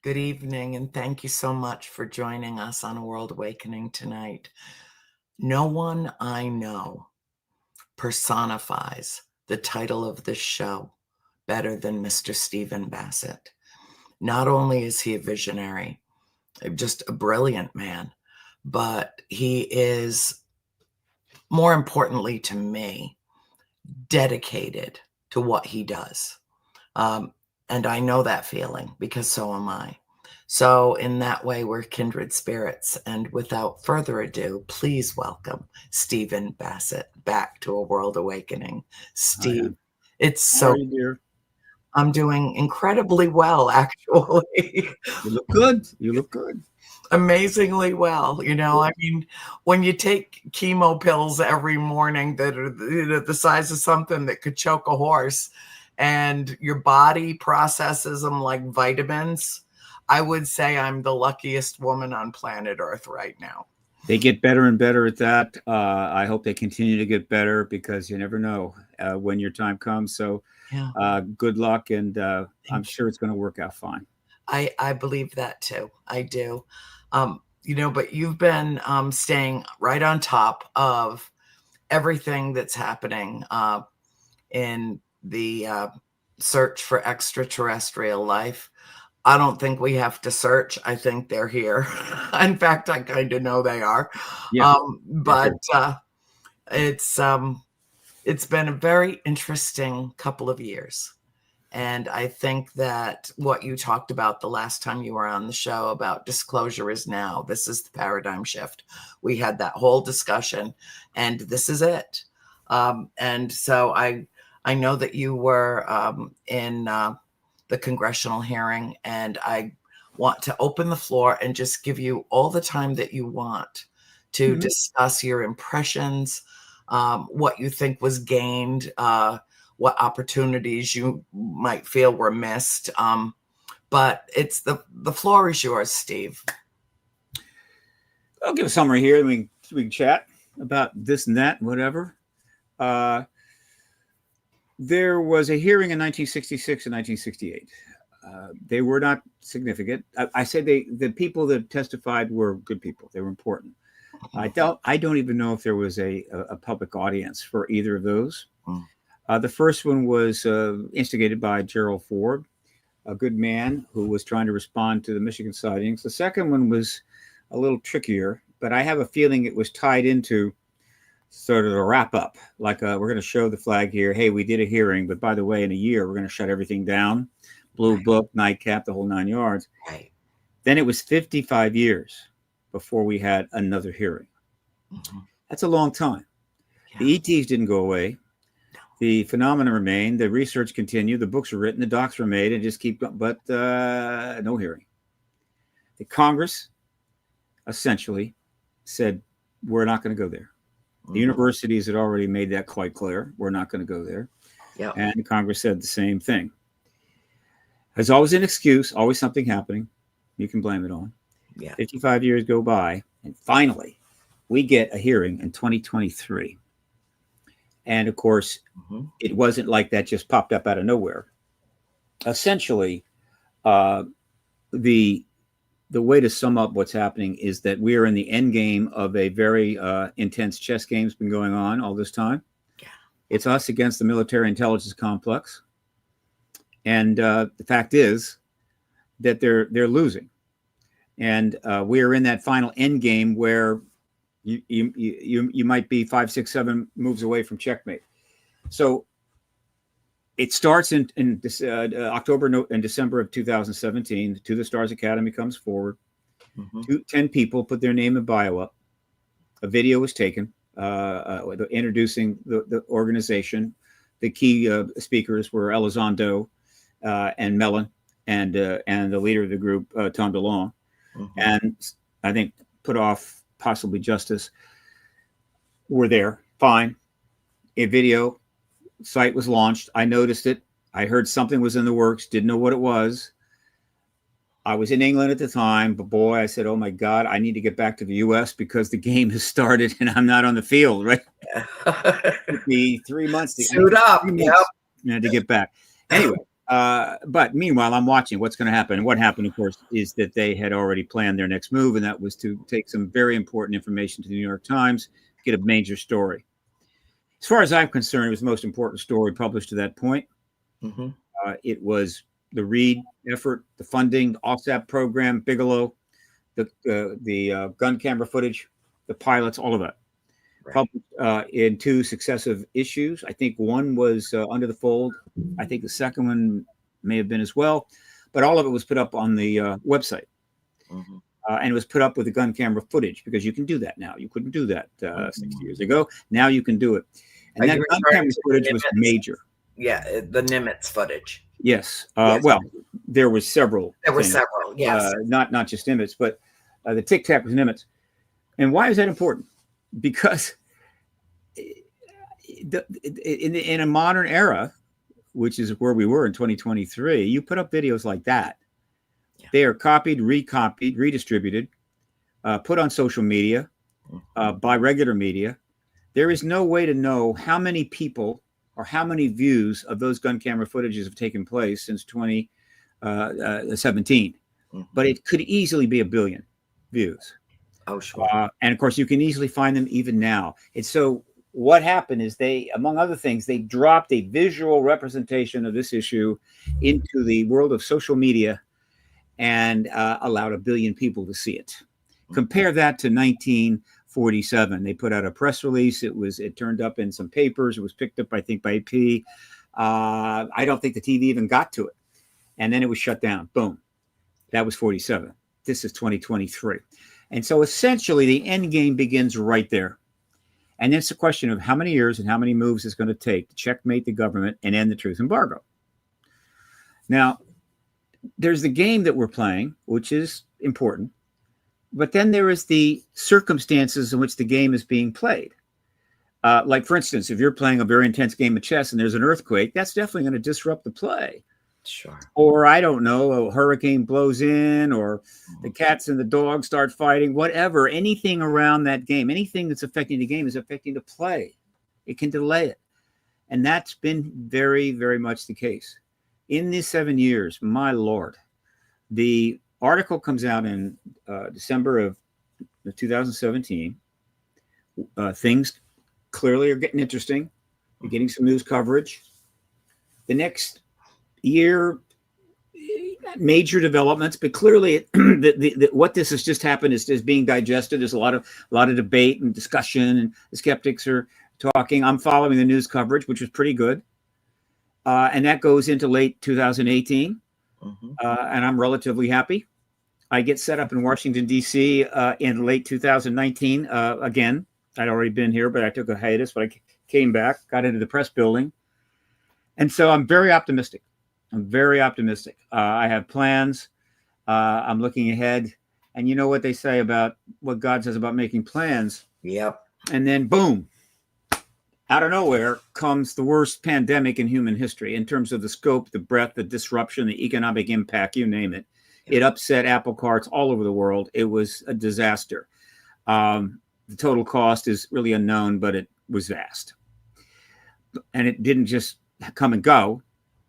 Good evening, and thank you so much for joining us on A World Awakening tonight. No one I know personifies the title of this show better than Mr. Stephen Bassett. Not only is he a visionary, just a brilliant man, but he is, more importantly to me, dedicated to what he does. And I know that feeling because so am I. So in that way, we're kindred spirits. And without further ado, please welcome Stephen Bassett back to A World Awakening. Steve, it's How are so, you, dear? I'm doing incredibly well, actually. You look good. You look good. Amazingly well. I mean, when you take chemo pills every morning that are the size of something that could choke a horse, and your body processes them like vitamins, I would say I'm the luckiest woman on planet Earth right now. They get better and better at that. I hope they continue to get better because you never know when your time comes. So Yeah, good luck, and I'm thank sure it's going to work out fine. I believe that too. I do. But you've been staying right on top of everything that's happening in the search for extraterrestrial life. I don't think we have to search. I think they're here. In fact, I kind of know they are. Yeah, they're But here. it's it's been a very interesting couple of years. And I think that what you talked about the last time you were on the show about disclosure is now. This is the paradigm shift. We had that whole discussion, and this is it. And so I know that you were in the congressional hearing, and I want to open the floor and just give you all the time that you want to discuss your impressions, what you think was gained, what opportunities you might feel were missed. But it's the floor is yours, Steve. I'll give a summary here. We can chat about this and that, whatever. There was a hearing in 1966 and 1968. They were not significant. I say the people that testified were good people. They were important. I don't even know if there was a public audience for either of those. The first one was instigated by Gerald Ford, a good man who was trying to respond to the Michigan sightings. The second one was a little trickier, but I have a feeling it was tied into sort of a wrap up. Like we're going to show the flag here. Hey, we did a hearing, but by the way, in a year, we're going to shut everything down. Blue book, nightcap, the whole 9 yards. Right. Then it was 55 years before we had another hearing. That's a long time. Yeah. The ETs didn't go away. The phenomena remained. The research continued. The books were written. The docs were made, and just keep going. But no hearing. The Congress essentially said, we're not going to go there. The universities had already made that quite clear. We're not going to go there. Yep. And the Congress said the same thing. There's always an excuse, always something happening. You can blame it on. Yeah. 55 years go by, and finally, we get a hearing in 2023. And of course, it wasn't like that just popped up out of nowhere. Essentially, the way to sum up what's happening is that we are in the end game of a very intense chess game that's been going on all this time. Yeah. It's us against the military intelligence complex. And the fact is that they're losing. And we are in that final end game where you might be 5, 6, 7 moves away from checkmate. So it starts in October and December of 2017. To the Stars Academy comes forward. 10 people put their name and bio up. A video was taken introducing the organization. The key speakers were Elizondo and Mellon and the leader of the group, Tom DeLong. And I think put off possibly Justice were there. Fine. A video site was launched. I noticed it. I heard something was in the works. Didn't know what it was. I was in England at the time, but boy, I said, oh my God, I need to get back to the US because the game has started and I'm not on the field, right? It took me 3 months Suit up. To get back. Anyway, But meanwhile, I'm watching what's going to happen. And what happened, of course, is that they had already planned their next move, and that was to take some very important information to the New York Times, get a major story. As far as I'm concerned, it was the most important story published to that point. Mm-hmm. It was the Reed effort, the funding, the OSAP program, Bigelow, the gun camera footage, the pilots, all of that. Right. Published in 2 successive issues. I think one was Under the Fold. I think the second one may have been as well. But all of it was put up on the website. Mm-hmm. And it was put up with the gun camera footage, because you can do that now. You couldn't do that 60 years ago. Now you can do it. And that gun camera footage was major. Yeah, the Nimitz footage. Yes. Well, there were several. There were several, yes. Not just Nimitz, but the Tic Tac was Nimitz. And why is that important? Because in a modern era, which is where we were in 2023, you put up videos like that. Yeah. They are copied, recopied, redistributed, put on social media, by regular media. There is no way to know how many people or how many views of those gun camera footages have taken place since 2017. But it could easily be 1 billion views. Oh, sure. And of course, you can easily find them even now. And so what happened is they, among other things, they dropped a visual representation of this issue into the world of social media and allowed 1 billion people to see it. Compare that to 1947. They put out a press release. It turned up in some papers. It was picked up, I think, by AP. I don't think the TV even got to it. And then it was shut down. Boom. That was 47. This is 2023. And so essentially the end game begins right there. And it's a question of how many years and how many moves it's going to take to checkmate the government and end the truth embargo. Now, there's the game that we're playing, which is important. But then there is the circumstances in which the game is being played. Like, for instance, if you're playing a very intense game of chess and there's an earthquake, that's definitely going to disrupt the play. Sure. Or, I don't know, a hurricane blows in, or the cats and the dogs start fighting, whatever. Anything around that game, anything that's affecting the game is affecting the play. It can delay it. And that's been very, very much the case. In these 7 years, my Lord, the article comes out in December of 2017. Things clearly are getting interesting. You're getting some news coverage. The next year, major developments, but clearly what this has just happened is being digested. There's a lot of debate and discussion, and the skeptics are talking. I'm following the news coverage, which was pretty good. And that goes into late 2018. And I'm relatively happy. I get set up in Washington, D.C. In late 2019. Again, I'd already been here, but I took a hiatus, but I came back, got into the press building. And so I'm very optimistic. I have plans. I'm looking ahead. And you know what they say about what God says about making plans. Yep. And then boom, out of nowhere comes the worst pandemic in human history in terms of the scope, the breadth, the disruption, the economic impact, you name it. It upset apple carts all over the world. It was a disaster. The total cost is really unknown, but it was vast. And it didn't just come and go.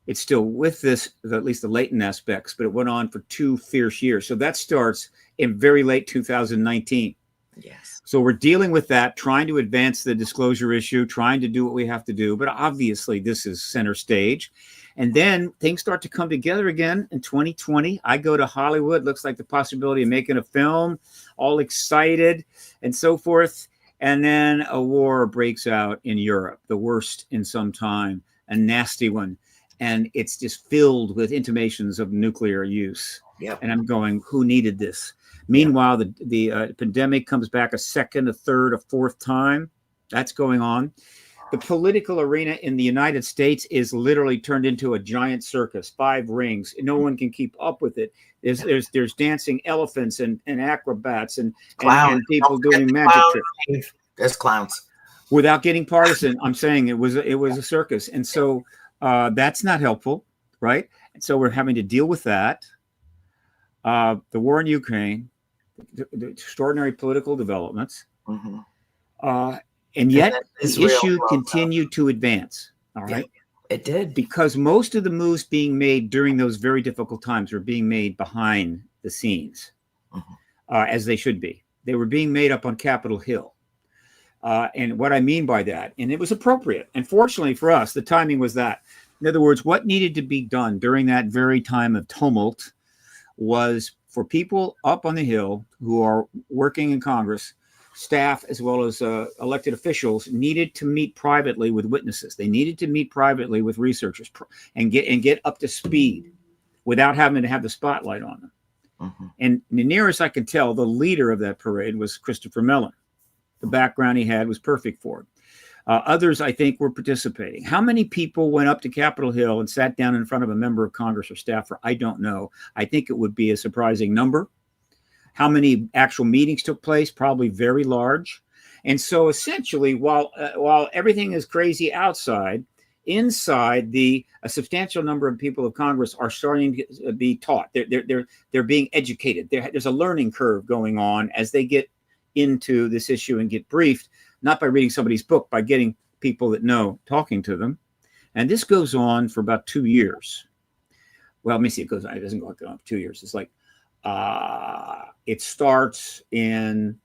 It's still with this, at least the latent aspects, but it went on for 2 fierce years. So that starts in very late 2019. Yes. So we're dealing with that, trying to advance the disclosure issue, trying to do what we have to do. But obviously this is center stage. And then things start to come together again in 2020. I go to Hollywood, looks like the possibility of making a film, all excited and so forth. And then a war breaks out in Europe, the worst in some time, a nasty one. And it's just filled with intimations of nuclear use. Yep. And I'm going, who needed this? Meanwhile, the pandemic comes back a second, a third, a fourth time. That's going on. The political arena in the United States is literally turned into a giant circus, 5 rings. No one can keep up with it. There's dancing elephants and acrobats and people doing magic tricks. There's clowns. Without getting partisan, I'm saying it was a circus. And so that's not helpful, right? And so we're having to deal with that. The war in Ukraine, the extraordinary political developments, and yet the issue continued to advance. All right. It did. because most of the moves being made during those very difficult times were being made behind the scenes, as they should be. They were being made up on Capitol Hill. And what I mean by that, and it was appropriate. And fortunately for us, the timing was that. In other words, what needed to be done during that very time of tumult was for people up on the Hill who are working in Congress, staff as well as elected officials, needed to meet privately with witnesses. They needed to meet privately with researchers and get up to speed without having to have the spotlight on them. And the nearest I could tell, the leader of that parade was Christopher Mellon. The background he had was perfect for it. Others, I think, were participating. How many people went up to Capitol Hill and sat down in front of a member of Congress or staffer? I don't know. I think it would be a surprising number. How many actual meetings took place? Probably very large. And so essentially, while everything is crazy outside, inside, a substantial number of people of Congress are starting to be taught. They're being educated. There's a learning curve going on as they get into this issue and get briefed, not by reading somebody's book, by getting people that know talking to them. And this goes on for about 2 years. Well, let me see. It doesn't go on for 2 years. It's like, it starts in,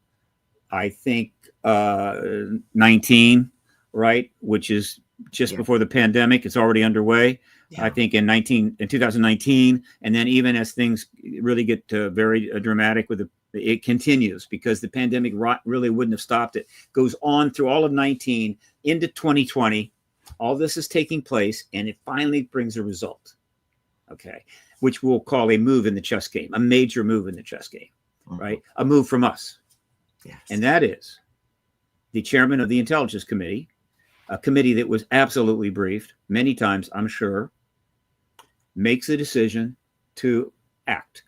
I think, 19, right? Which is just before the pandemic. It's already underway. Yeah. I think in 2019. And then even as things really get very dramatic it continues, because the pandemic really wouldn't have stopped it. Goes on through all of 19 into 2020. All this is taking place, and it finally brings a result. Okay. Which we'll call a move in the chess game, a major move in the chess game, right? A move from us. Yes. And that is the chairman of the Intelligence Committee, a committee that was absolutely briefed many times, I'm sure, makes a decision to act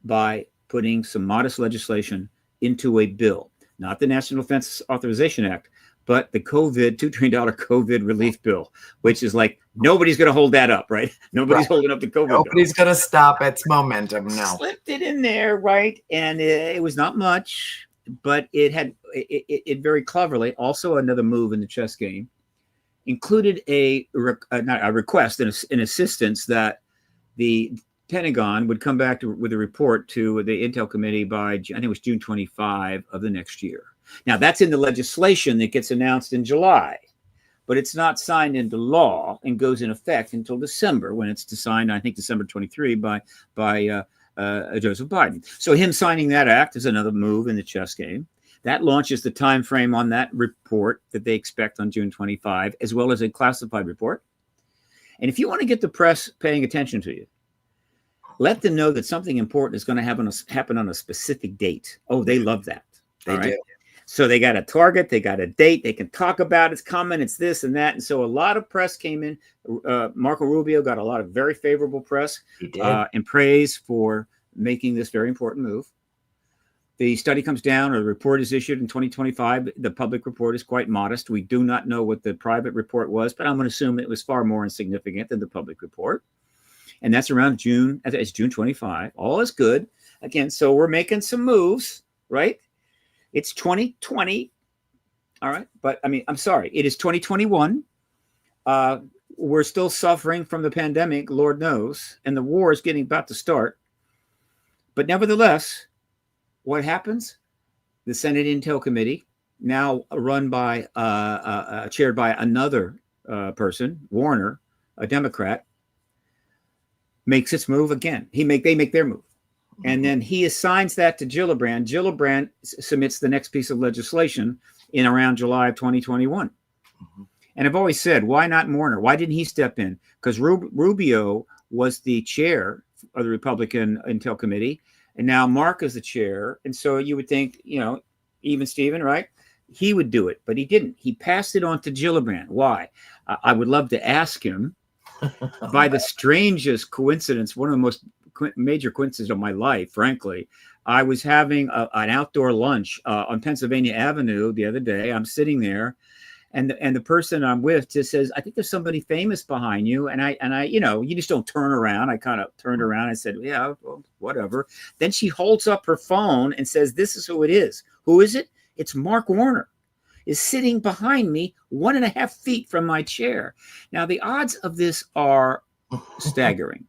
by putting some modest legislation into a bill, not the National Defense Authorization Act, but the $2 trillion COVID relief bill, which is like, nobody's going to hold that up, right? Nobody's holding up the COVID bill. Nobody's going to stop its momentum, no. Slipped it in there, right? And it was not much, but it very cleverly, also another move in the chess game, included a request, an assistance that the Pentagon would come back with a report to the Intel Committee by, I think it was June 25 of the next year. Now, that's in the legislation that gets announced in July, but it's not signed into law and goes in effect until December, when it's signed, I think December 23, by Joseph Biden. So him signing that act is another move in the chess game. That launches the time frame on that report that they expect on June 25, as well as a classified report. And if you want to get the press paying attention to you, let them know that something important is going to happen on a specific date. Oh, they love that. They do. So they got a target, they got a date, they can talk about it's coming, it's this and that. And so a lot of press came in. Marco Rubio got a lot of very favorable press and praise for making this very important move. The study comes down, or the report is issued in 2025. The public report is quite modest. We do not know what the private report was, but I'm going to assume it was far more insignificant than the public report. And that's around June. It's June 25. All is good. Again, so we're making some moves, right? It's 2020. All right. But I mean, I'm sorry. It is 2021. We're still suffering from the pandemic, Lord knows, and the war is getting about to start. But nevertheless, what happens? The Senate Intel Committee, now run by, chaired by another person, Warner, a Democrat, makes its move again. They make their move. And then he assigns that to Gillibrand. Gillibrand submits the next piece of legislation in around July of 2021. And I've always said, why not Warner? Why didn't he step in? Because Rubio was the chair of the Republican Intel Committee, and now Mark is the chair. And so you would think, even Stephen, right? He would do it, but he didn't. He passed it on to Gillibrand. Why? I would love to ask him. By the strangest coincidence, one of the most major coincidences of my life, frankly, I was having an outdoor lunch on Pennsylvania Avenue the other day. I'm sitting there, and the person I'm with just says, "I think there's somebody famous behind you." And I, you just don't turn around. I kind of turned around. I said, "Yeah, well, whatever." Then she holds up her phone and says, "This is who it is." Who is it? It's Mark Warner. is sitting behind me 1.5 feet from my chair. Now, the odds of this are staggering.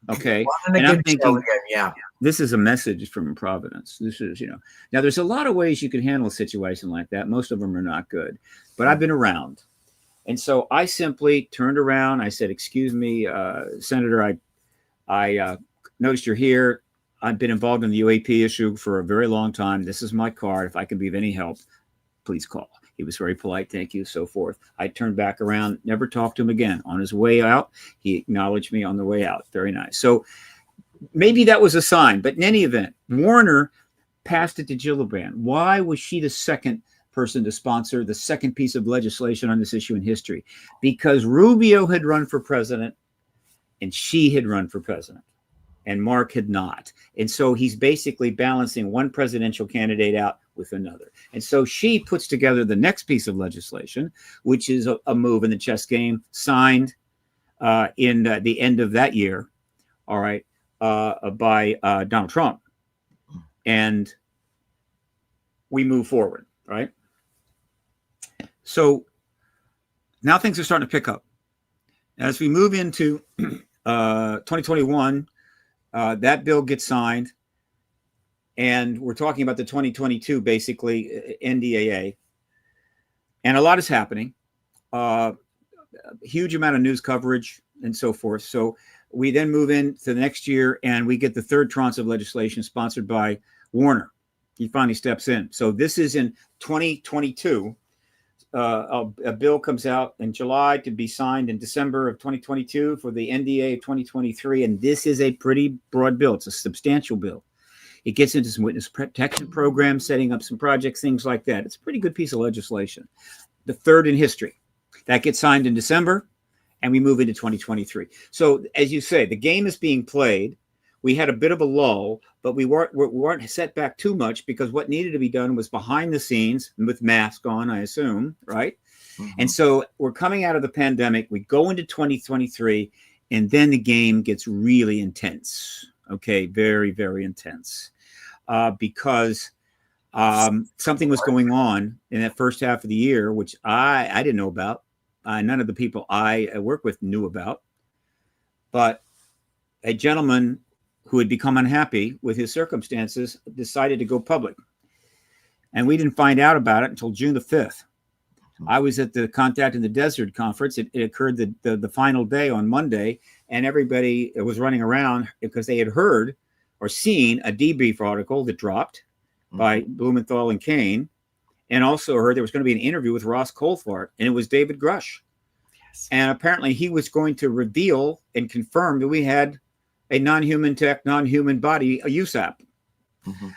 Okay. And I'm thinking, yeah, this is a message from Providence. This is, now there's a lot of ways you can handle a situation like that. Most of them are not good, but I've been around. And so I simply turned around. I said, excuse me, Senator, I noticed you're here. I've been involved in the UAP issue for a very long time. This is my card. If I can be of any help, please call. He was very polite. Thank you. So forth. I turned back around, never talked to him again. On his way out, he acknowledged me on the way out. Very nice. So maybe that was a sign. But in any event, Warner passed it to Gillibrand. Why was she the second person to sponsor the second piece of legislation on this issue in history? Because Rubio had run for president and she had run for president. And Mark had not. And so he's basically balancing one presidential candidate out with another. And so she puts together the next piece of legislation, which is a move in the chess game, signed in the end of that year, all right, by Donald Trump. And we move forward, right? So now things are starting to pick up. As we move into 2021, that bill gets signed, and we're talking about the 2022, basically, NDAA. And a lot is happening, a huge amount of news coverage and so forth. So we then move into the next year, and we get the third tranche of legislation sponsored by Warner. He finally steps in. So this is in 2022. A bill comes out in July to be signed in December of 2022 for the NDA of 2023. And this is a pretty broad bill. It's a substantial bill. It gets into some witness protection programs, setting up some projects, things like that. It's a pretty good piece of legislation. The third in history. That gets signed in December, and we move into 2023. So as you say, the game is being played. We had a bit of a lull, but we weren't set back too much because what needed to be done was behind the scenes with masks on, I assume, right? Mm-hmm. And so we're coming out of the pandemic. We go into 2023, and then the game gets really intense. Okay, very, very intense, because something was going on in that first half of the year, which I didn't know about. None of the people I work with knew about, but a gentleman who had become unhappy with his circumstances decided to go public. And we didn't find out about it until June the 5th. I was at the Contact in the Desert conference. It occurred the final day on Monday, and everybody was running around because they had heard or seen a debrief article that dropped by Blumenthal and Kane, and also heard there was going to be an interview with Ross Coulthart, and it was David Grush. Yes. And apparently he was going to reveal and confirm that we had a non-human tech, non-human body, a USAP. Mm-hmm.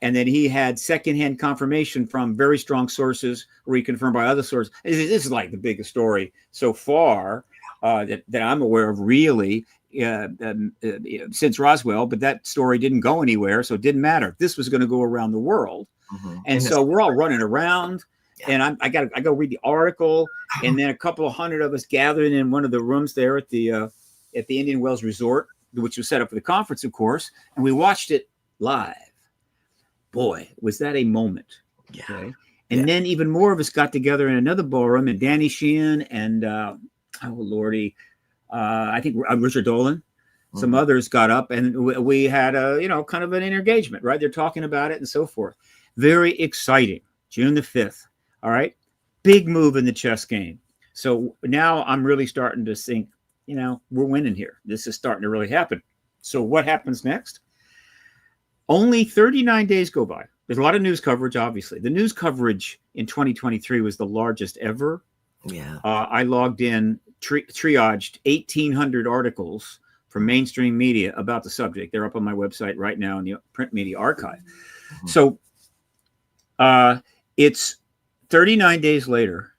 And then he had secondhand confirmation from very strong sources, reconfirmed by other sources. This is like the biggest story so far that I'm aware of, really, since Roswell. But that story didn't go anywhere, so it didn't matter. This was going to go around the world, and so we're all running around. Yeah. And I go read the article, and then a couple of hundred of us gathered in one of the rooms there at the Indian Wells Resort, which was set up for the conference, of course, and we watched it live. Boy, was that a moment. Yeah. Okay? And then even more of us got together in another ballroom, and Danny Sheehan and, I think Richard Dolan, some others got up, and we had kind of an engagement, right? They're talking about it and so forth. Very exciting. June the 5th. All right. Big move in the chess game. So now I'm really starting to think, we're winning here. This is starting to really happen. So what happens next? Only 39 days go by. There's a lot of news coverage, obviously. The news coverage in 2023 was the largest ever. Yeah. I logged in, triaged 1,800 articles from mainstream media about the subject. They're up on my website right now in the print media archive. Mm-hmm. So it's 39 days later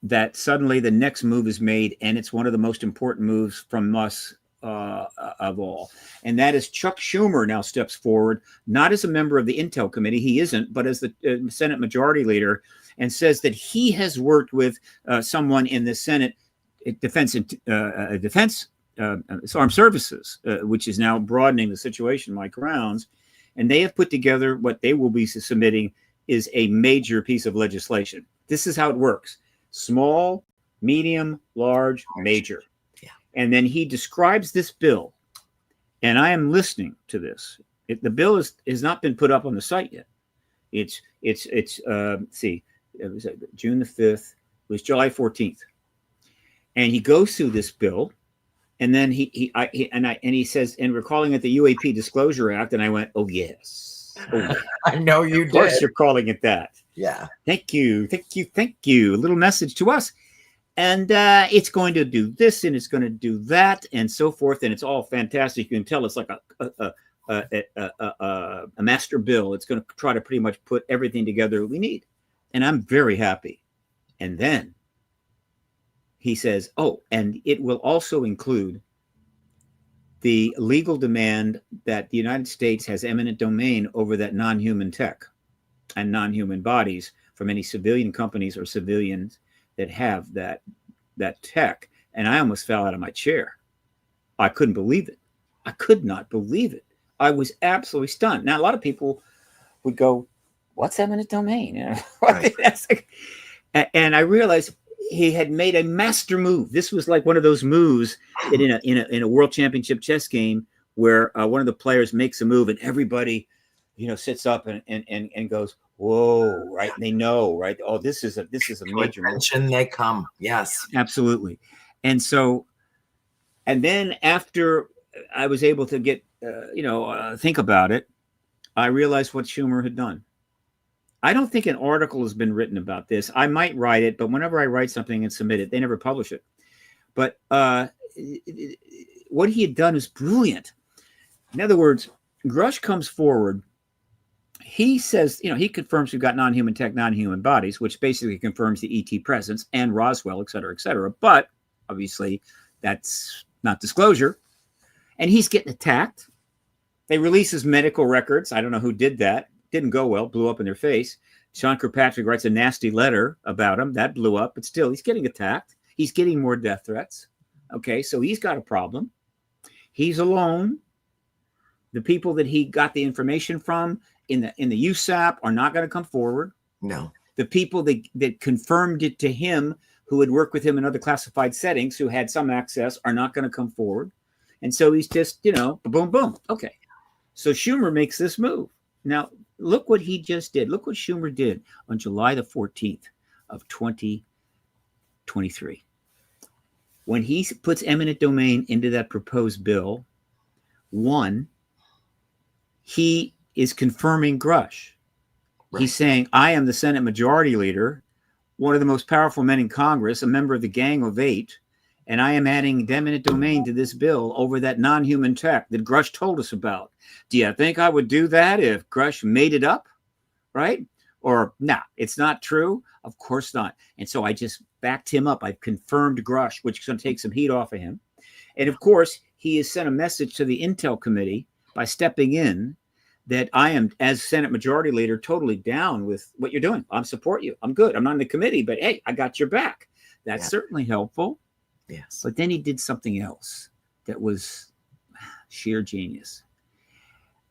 that suddenly the next move is made, and it's one of the most important moves from us of all. And that is Chuck Schumer now steps forward, not as a member of the Intel Committee, he isn't, but as the Senate Majority Leader, and says that he has worked with someone in the Senate Defense Armed Services, which is now broadening the situation, Mike Rounds, and they have put together what they will be submitting is a major piece of legislation. This is how it works: small, medium, large, major. Yeah. And then he describes this bill, and I am listening to this. The bill has not been put up on the site yet. It's see, it was June the 5th. It was July 14th, and he goes through this bill, and then he says, and we're calling it the UAP Disclosure Act, and I went, oh yes, I know you did. Of course, you're calling it that. Yeah. Thank you. A little message to us. And it's going to do this, and it's going to do that, and so forth, and it's all fantastic. You can tell it's like a master bill. It's going to try to pretty much put everything together we need, and I'm very happy. And then he says, "Oh, and it will also include the legal demand that the United States has eminent domain over that non-human tech and non-human bodies from any civilian companies or civilians that have that tech." And I almost fell out of my chair. I couldn't believe it. I could not believe it. I was absolutely stunned. Now, a lot of people would go, "What's eminent domain?" Right. And I realized he had made a master move. This was like one of those moves that in a world championship chess game where one of the players makes a move and everybody, sits up and goes, "Whoa!" Right? And they know, right? Oh, this is a major move. They come, yes, absolutely. And so, and then after I was able to get, think about it, I realized what Schumer had done. I don't think an article has been written about this. I might write it, but whenever I write something and submit it, they never publish it. But what he had done is brilliant. In other words, Grush comes forward. He says, he confirms we've got non-human tech, non-human bodies, which basically confirms the ET presence and Roswell, et cetera, et cetera. But obviously, that's not disclosure. And he's getting attacked. They release his medical records. I don't know who did that. Didn't go well, blew up in their face. Sean Kirkpatrick writes a nasty letter about him. That blew up, but still, he's getting attacked. He's getting more death threats. Okay, so he's got a problem. He's alone. The people that he got the information from in the USAP are not going to come forward. No. The people that confirmed it to him, who had worked with him in other classified settings, who had some access, are not going to come forward. And so he's just, boom, boom. Okay. So Schumer makes this move. Now, look what he just did. Look what Schumer did on July the 14th of 2023. When he puts eminent domain into that proposed bill, one, he is confirming Grush. Right. He's saying, I am the Senate Majority Leader, one of the most powerful men in Congress, a member of the Gang of Eight, and I am adding eminent domain to this bill over that non-human tech that Grush told us about. Do you think I would do that if Grush made it up? Right? Or, nah, it's not true? Of course not. And so I just backed him up. I've confirmed Grush, which is going to take some heat off of him. And of course, he has sent a message to the Intel Committee by stepping in that I am, as Senate Majority Leader, totally down with what you're doing. I support you. I'm good. I'm not in the committee, but hey, I got your back. That's certainly helpful. Yes. But then he did something else that was sheer genius.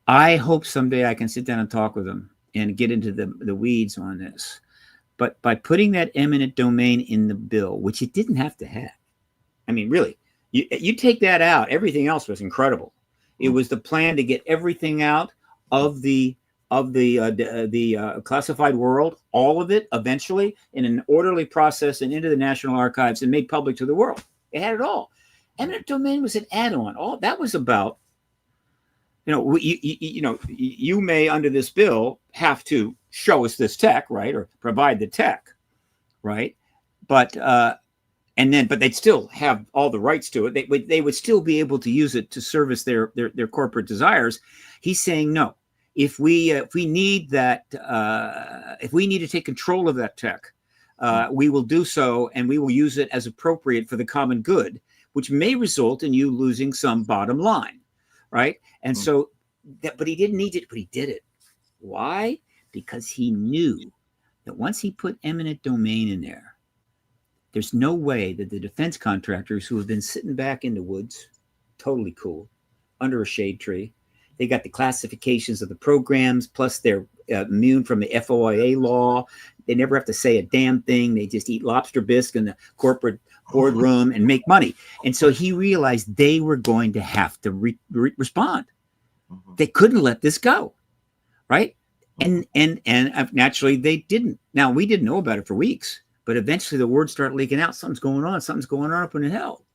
I hope someday I can sit down and talk with him and get into the weeds on this. But by putting that eminent domain in the bill, which it didn't have to have, I mean, really, you take that out, everything else was incredible. It was the plan to get everything out of the classified world, all of it, eventually, in an orderly process and into the National Archives and made public to the world. It had it all. Eminent domain was an add-on. All that was about, you may, under this bill, have to show us this tech, right, or provide the tech, right? But they'd still have all the rights to it. They would still be able to use it to service their corporate desires. He's saying no. If we need that, if we need to take control of that tech, we will do so, and we will use it as appropriate for the common good, which may result in you losing some bottom line, right? And so, but he didn't need it, but he did it. Why? Because he knew that once he put eminent domain in there, there's no way that the defense contractors who have been sitting back in the woods, totally cool, under a shade tree, They got the classifications of the programs, plus they're immune from the FOIA law. They never have to say a damn thing. They just eat lobster bisque in the corporate boardroom and make money. And so he realized they were going to have to respond. They couldn't let this go, right? And naturally they didn't. Now, we didn't know about it for weeks, but eventually the word started leaking out. Something's going on up in hell.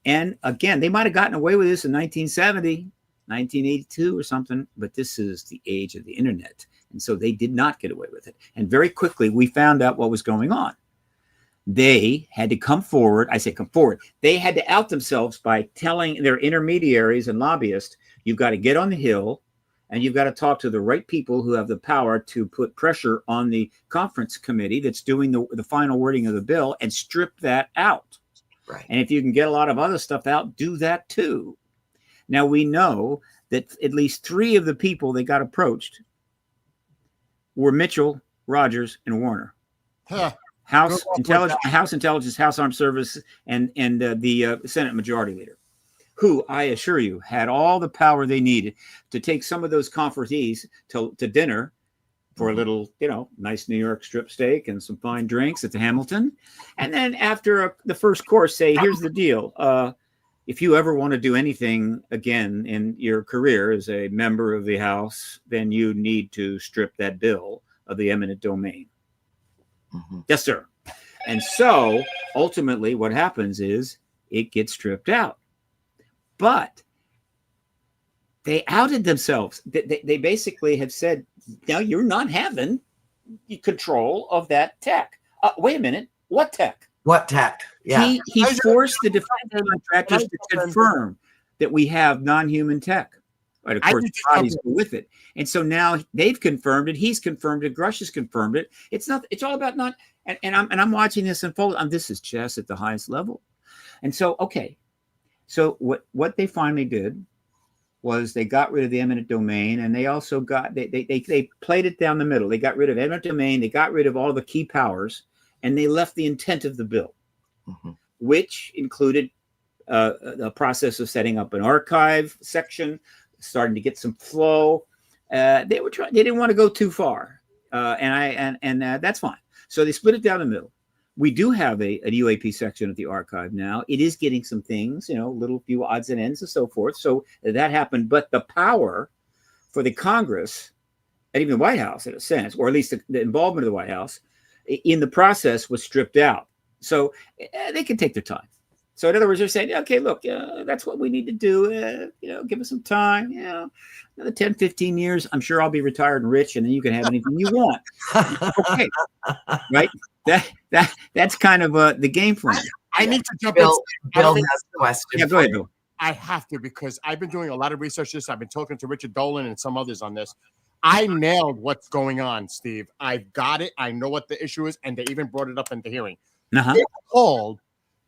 And again, they might have gotten away with this in 1970, 1982 or something, but this is the age of the internet. And so they did not get away with it. And very quickly, we found out what was going on. They had to come forward. I say come forward. They had to out themselves by telling their intermediaries and lobbyists, you've got to get on the Hill and you've got to talk to the right people who have the power to put pressure on the conference committee that's doing the final wording of the bill and strip that out. Right. And if you can get a lot of other stuff out, do that too. Now, we know that at least 3 of the people that got approached were Mitchell, Rogers, and Warner. Huh. House Intelligence, House Armed Services, and the Senate Majority Leader, who I assure you had all the power they needed to take some of those conferees to dinner for a little, nice New York strip steak and some fine drinks at the Hamilton. And then after the first course, say, here's the deal. If you ever want to do anything again in your career as a member of the House, then you need to strip that bill of the eminent domain. Mm-hmm. Yes, sir. And so ultimately what happens is it gets stripped out. But they outed themselves. They basically have said, now you're not having control of that tech. Wait a minute. What tech? What tech? Yeah. He forced the defense contractors to confirm that we have non-human tech. Right, of course, bodies go with it. And so now they've confirmed it. He's confirmed it. Grush has confirmed it. It's all about not. And I'm watching this unfold. This is chess at the highest level. And so, okay. So what they finally did was they got rid of the eminent domain, and they also got they played it down the middle. They got rid of eminent domain. They got rid of all the key powers, and they left the intent of the bill, which included a process of setting up an archive section, starting to get some flow. They didn't want to go too far, and that's fine. So they split it down the middle. We do have a UAP section at the archive now. It is getting some things, little few odds and ends and so forth. So that happened, but the power for the Congress and even the White House, in a sense, or at least the involvement of the White House in the process was stripped out. So they can take their time. So in other words, they're saying, okay, look, that's what we need to do. Give us some time. Another 10, 15 years. I'm sure I'll be retired and rich, and then you can have anything you want. Okay, right? That's kind of the game plan. I need to jump Bill in. Bill has a question. Yeah, go ahead, Bill. I have to, because I've been doing a lot of research on this. I've been talking to Richard Dolan and some others on this. I nailed what's going on, Steve. I've got it. I know what the issue is, and they even brought it up in the hearing. It's called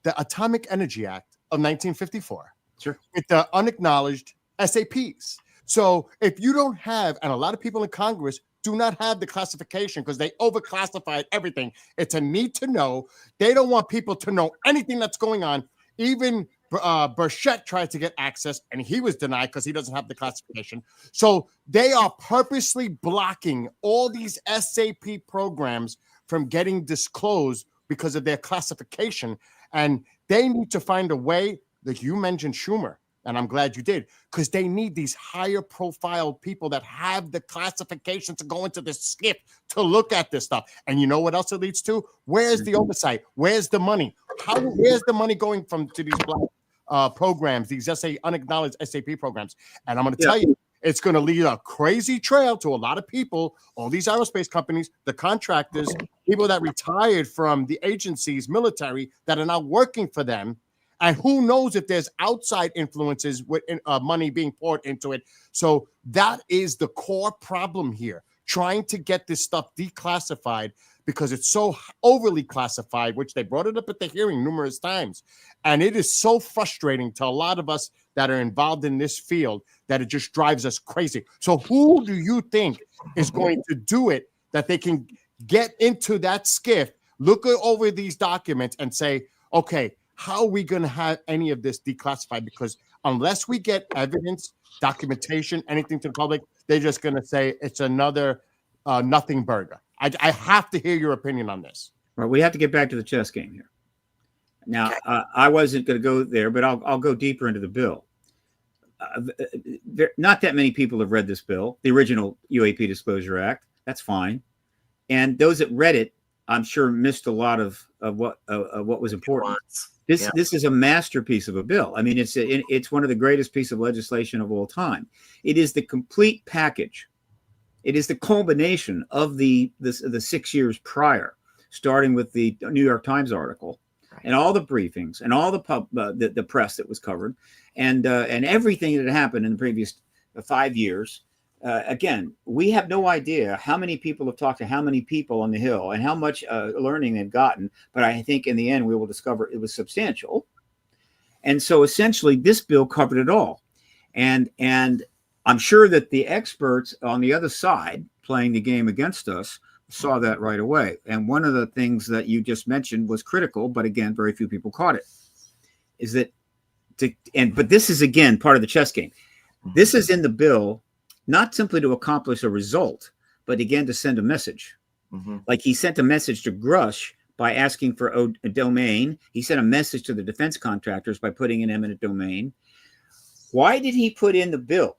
the Atomic Energy Act of 1954. Sure. With the unacknowledged SAPs. So if you don't have, and a lot of people in Congress do not have the classification because they overclassified everything. It's a need to know. They don't want people to know anything that's going on. Even Bassett tried to get access, and he was denied because he doesn't have the classification. So they are purposely blocking all these SAP programs from getting disclosed because of their classification. And they need to find a way that you mentioned Schumer. And I'm glad you did, because they need these higher profile people that have the classification to go into this SCIF to look at this stuff. And you know what else it leads to? Where's the oversight? Where's the money? Where's the money going to these black programs, these unacknowledged SAP programs? And I'm going to tell you, it's going to lead a crazy trail to a lot of people, all these aerospace companies, the contractors, people that retired from the agencies, military, that are now working for them. And who knows if there's outside influences with money being poured into it. So that is the core problem here, trying to get this stuff declassified because it's so overly classified, which they brought it up at the hearing numerous times. And it is so frustrating to a lot of us that are involved in this field that it just drives us crazy. So who do you think is going to do it, that they can get into that SCIF, look over these documents and say, okay, how are we going to have any of this declassified? Because unless we get evidence, documentation, anything to the public, they're just going to say it's another nothing burger. I have to hear your opinion on this. Well, we have to get back to the chess game here. Now, I wasn't going to go there, but I'll go deeper into the bill. Not that many people have read this bill, the original UAP Disclosure Act. That's fine. And those that read it, I'm sure, missed a lot of what was important. This is a masterpiece of a bill. I mean, it's one of the greatest pieces of legislation of all time. It is the complete package. It is the culmination of the 6 years prior, starting with the New York Times article, and all the briefings and all the press that was covered, and everything that happened in the previous 5 years. Again, we have no idea how many people have talked to how many people on the Hill and how much learning they've gotten. But I think in the end, we will discover it was substantial. And so essentially, this bill covered it all. And I'm sure that the experts on the other side playing the game against us saw that right away. And one of the things that you just mentioned was critical, but again, very few people caught it, is that but this is, again, part of the chess game. This is in the bill, not simply to accomplish a result, but again, to send a message. Like he sent a message to Grush by asking for a domain. He sent a message to the defense contractors by putting in eminent domain. Why did he put in the bill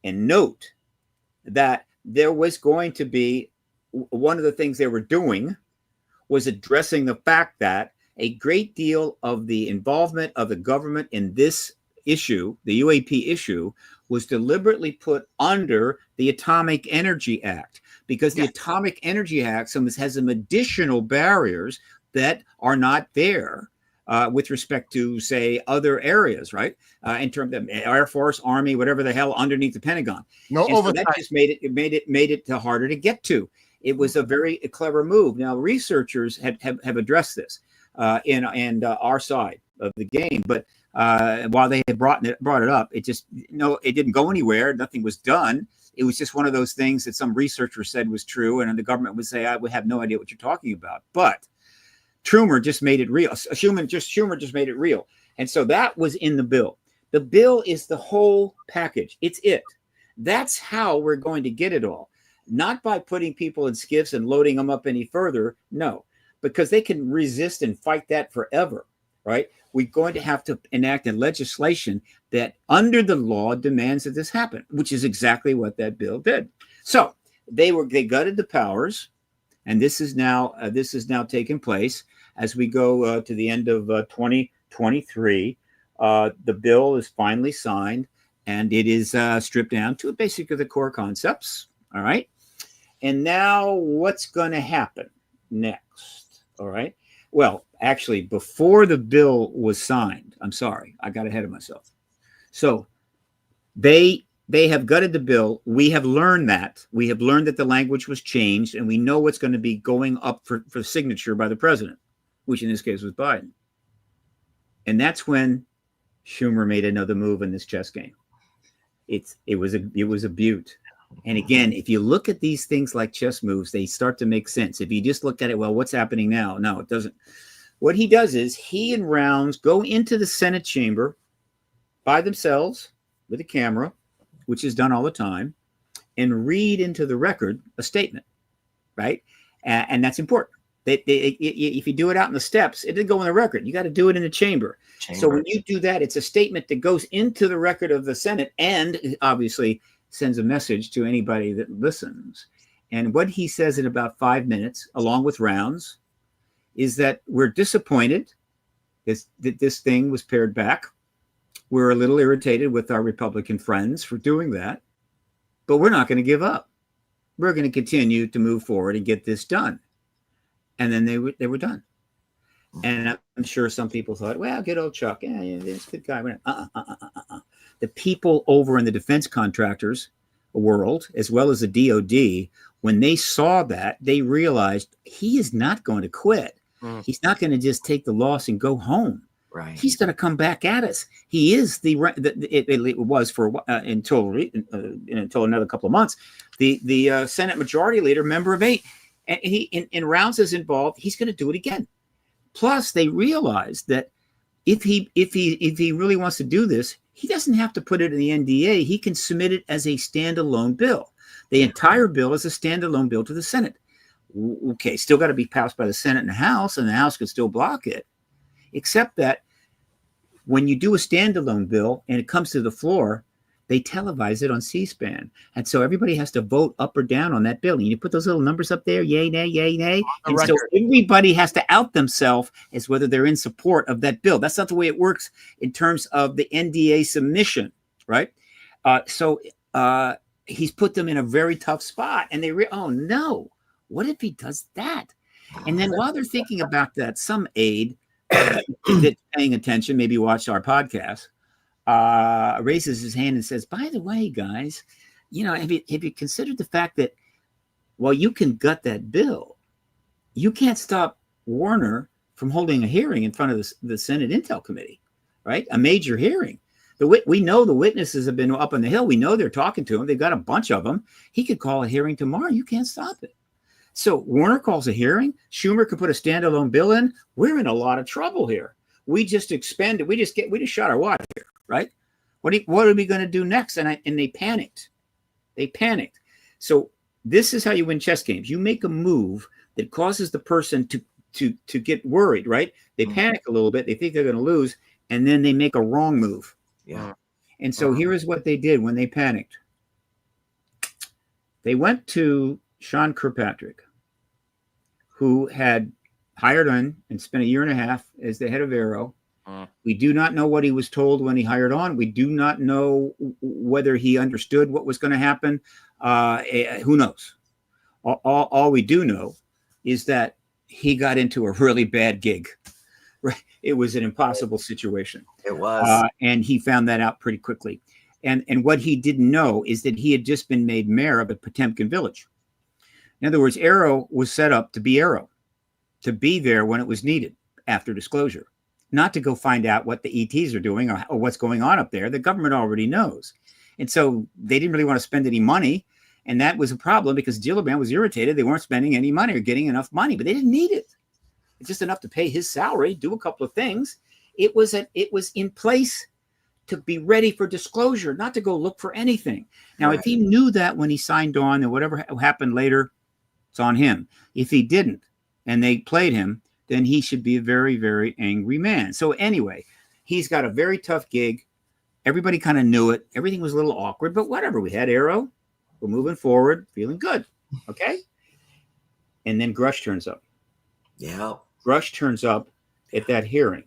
and note that there was going to be, one of the things they were doing was addressing the fact that a great deal of the involvement of the government in this issue, the UAP issue, was deliberately put under the Atomic Energy Act, because the Atomic Energy Act has some additional barriers that are not there with respect to, say, other areas, right? In terms of Air Force, Army, whatever the hell, underneath the Pentagon. So that just made it harder to get to. It was a very clever move. Now, researchers have addressed this in our side of the game, but while they had brought it up, it didn't go anywhere. Nothing was done. It was just one of those things that some researcher said was true, and the government would say, "I would have no idea what you're talking about." But Schumer just made it real. Schumer just made it real, and so that was in the bill. The bill is the whole package. It's it. That's how we're going to get it all, not by putting people in skiffs and loading them up any further. No, because they can resist and fight that forever, right? We're going to have to enact a legislation that under the law demands that this happen, which is exactly what that bill did. So they gutted the powers, and this is now taking place as we go to the end of 2023. The bill is finally signed, and it is stripped down to basically the core concepts. All right. And now what's going to happen next? All right. Well, actually, before the bill was signed, I'm sorry, I got ahead of myself. So they have gutted the bill. We have learned that. We have learned that the language was changed, and we know what's going to be going up for signature by the president, which in this case was Biden. And that's when Schumer made another move in this chess game. It was a beaut. And again, if you look at these things like chess moves, they start to make sense. If you just look at it, well, what's happening now? No, it doesn't. What he does is he and Rounds go into the Senate chamber by themselves with a camera, which is done all the time, and read into the record a statement, right? And that's important. If you do it out in the steps, it didn't go in the record. You got to do it in the chamber. So when you do that, it's a statement that goes into the record of the Senate and obviously sends a message to anybody that listens. And what he says in about 5 minutes, along with Rounds, is that we're disappointed that this thing was pared back. We're a little irritated with our Republican friends for doing that, but we're not going to give up. We're going to continue to move forward and get this done. And then they were done. And I'm sure some people thought, well, good old Chuck. Yeah, he's a good guy. The people over in the defense contractors world, as well as the DOD, when they saw that, they realized he is not going to quit. He's not going to just take the loss and go home. Right. He's going to come back at us. He is it was for until another couple of months, the Senate Majority Leader, member of 8, and he in Rounds is involved. He's going to do it again. Plus, they realized that if he really wants to do this, he doesn't have to put it in the NDA. He can submit it as a standalone bill. The entire bill is a standalone bill to the Senate. Okay, still got to be passed by the Senate and the House, and the House could still block it. Except that when you do a standalone bill and it comes to the floor, they televise it on C-SPAN. And so everybody has to vote up or down on that bill. And you put those little numbers up there, yay, nay, yay, nay. And so everybody has to out themselves as whether they're in support of that bill. That's not the way it works in terms of the NDA submission, right? So he's put them in a very tough spot. And oh, no, what if he does that? And then while they're thinking about that, some aide that's paying attention, maybe watch our podcast, raises his hand and says, by the way, guys, have you considered the fact that while you can gut that bill, you can't stop Warner from holding a hearing in front of the Senate Intel Committee, right? A major hearing. We know the witnesses have been up on the Hill. We know they're talking to him. They've got a bunch of them. He could call a hearing tomorrow. You can't stop it. So Warner calls a hearing. Schumer could put a standalone bill in. We're in a lot of trouble here. We just expended. We just shot our wad here, right? What are we going to do next? And they panicked. So this is how you win chess games. You make a move that causes the person to get worried, right? They panic a little bit. They think they're going to lose, and then they make a wrong move. Yeah. And so here is what they did when they panicked. They went to Sean Kirkpatrick, who had hired on and spent 1.5 years as the head of Aero. We do not know what he was told when he hired on. We do not know whether he understood what was going to happen. Who knows? All we do know is that he got into a really bad gig. Right? It was an impossible situation. It was. And he found that out pretty quickly. And what he didn't know is that he had just been made mayor of a Potemkin village. In other words, Aero was set up to be Aero, to be there when it was needed after disclosure, not to go find out what the ETs are doing or what's going on up there. The government already knows. And so they didn't really want to spend any money. And that was a problem because Gillibrand was irritated. They weren't spending any money or getting enough money, but they didn't need it. It's just enough to pay his salary, do a couple of things. It was in place to be ready for disclosure, not to go look for anything. Now, if he knew that when he signed on and whatever happened later, it's on him. If he didn't and they played him, then he should be a very, very angry man. So anyway, he's got a very tough gig. Everybody kind of knew it. Everything was a little awkward, but whatever. We had Aero. We're moving forward, feeling good. Okay. And then Grush turns up. Yeah. Grush turns up at that hearing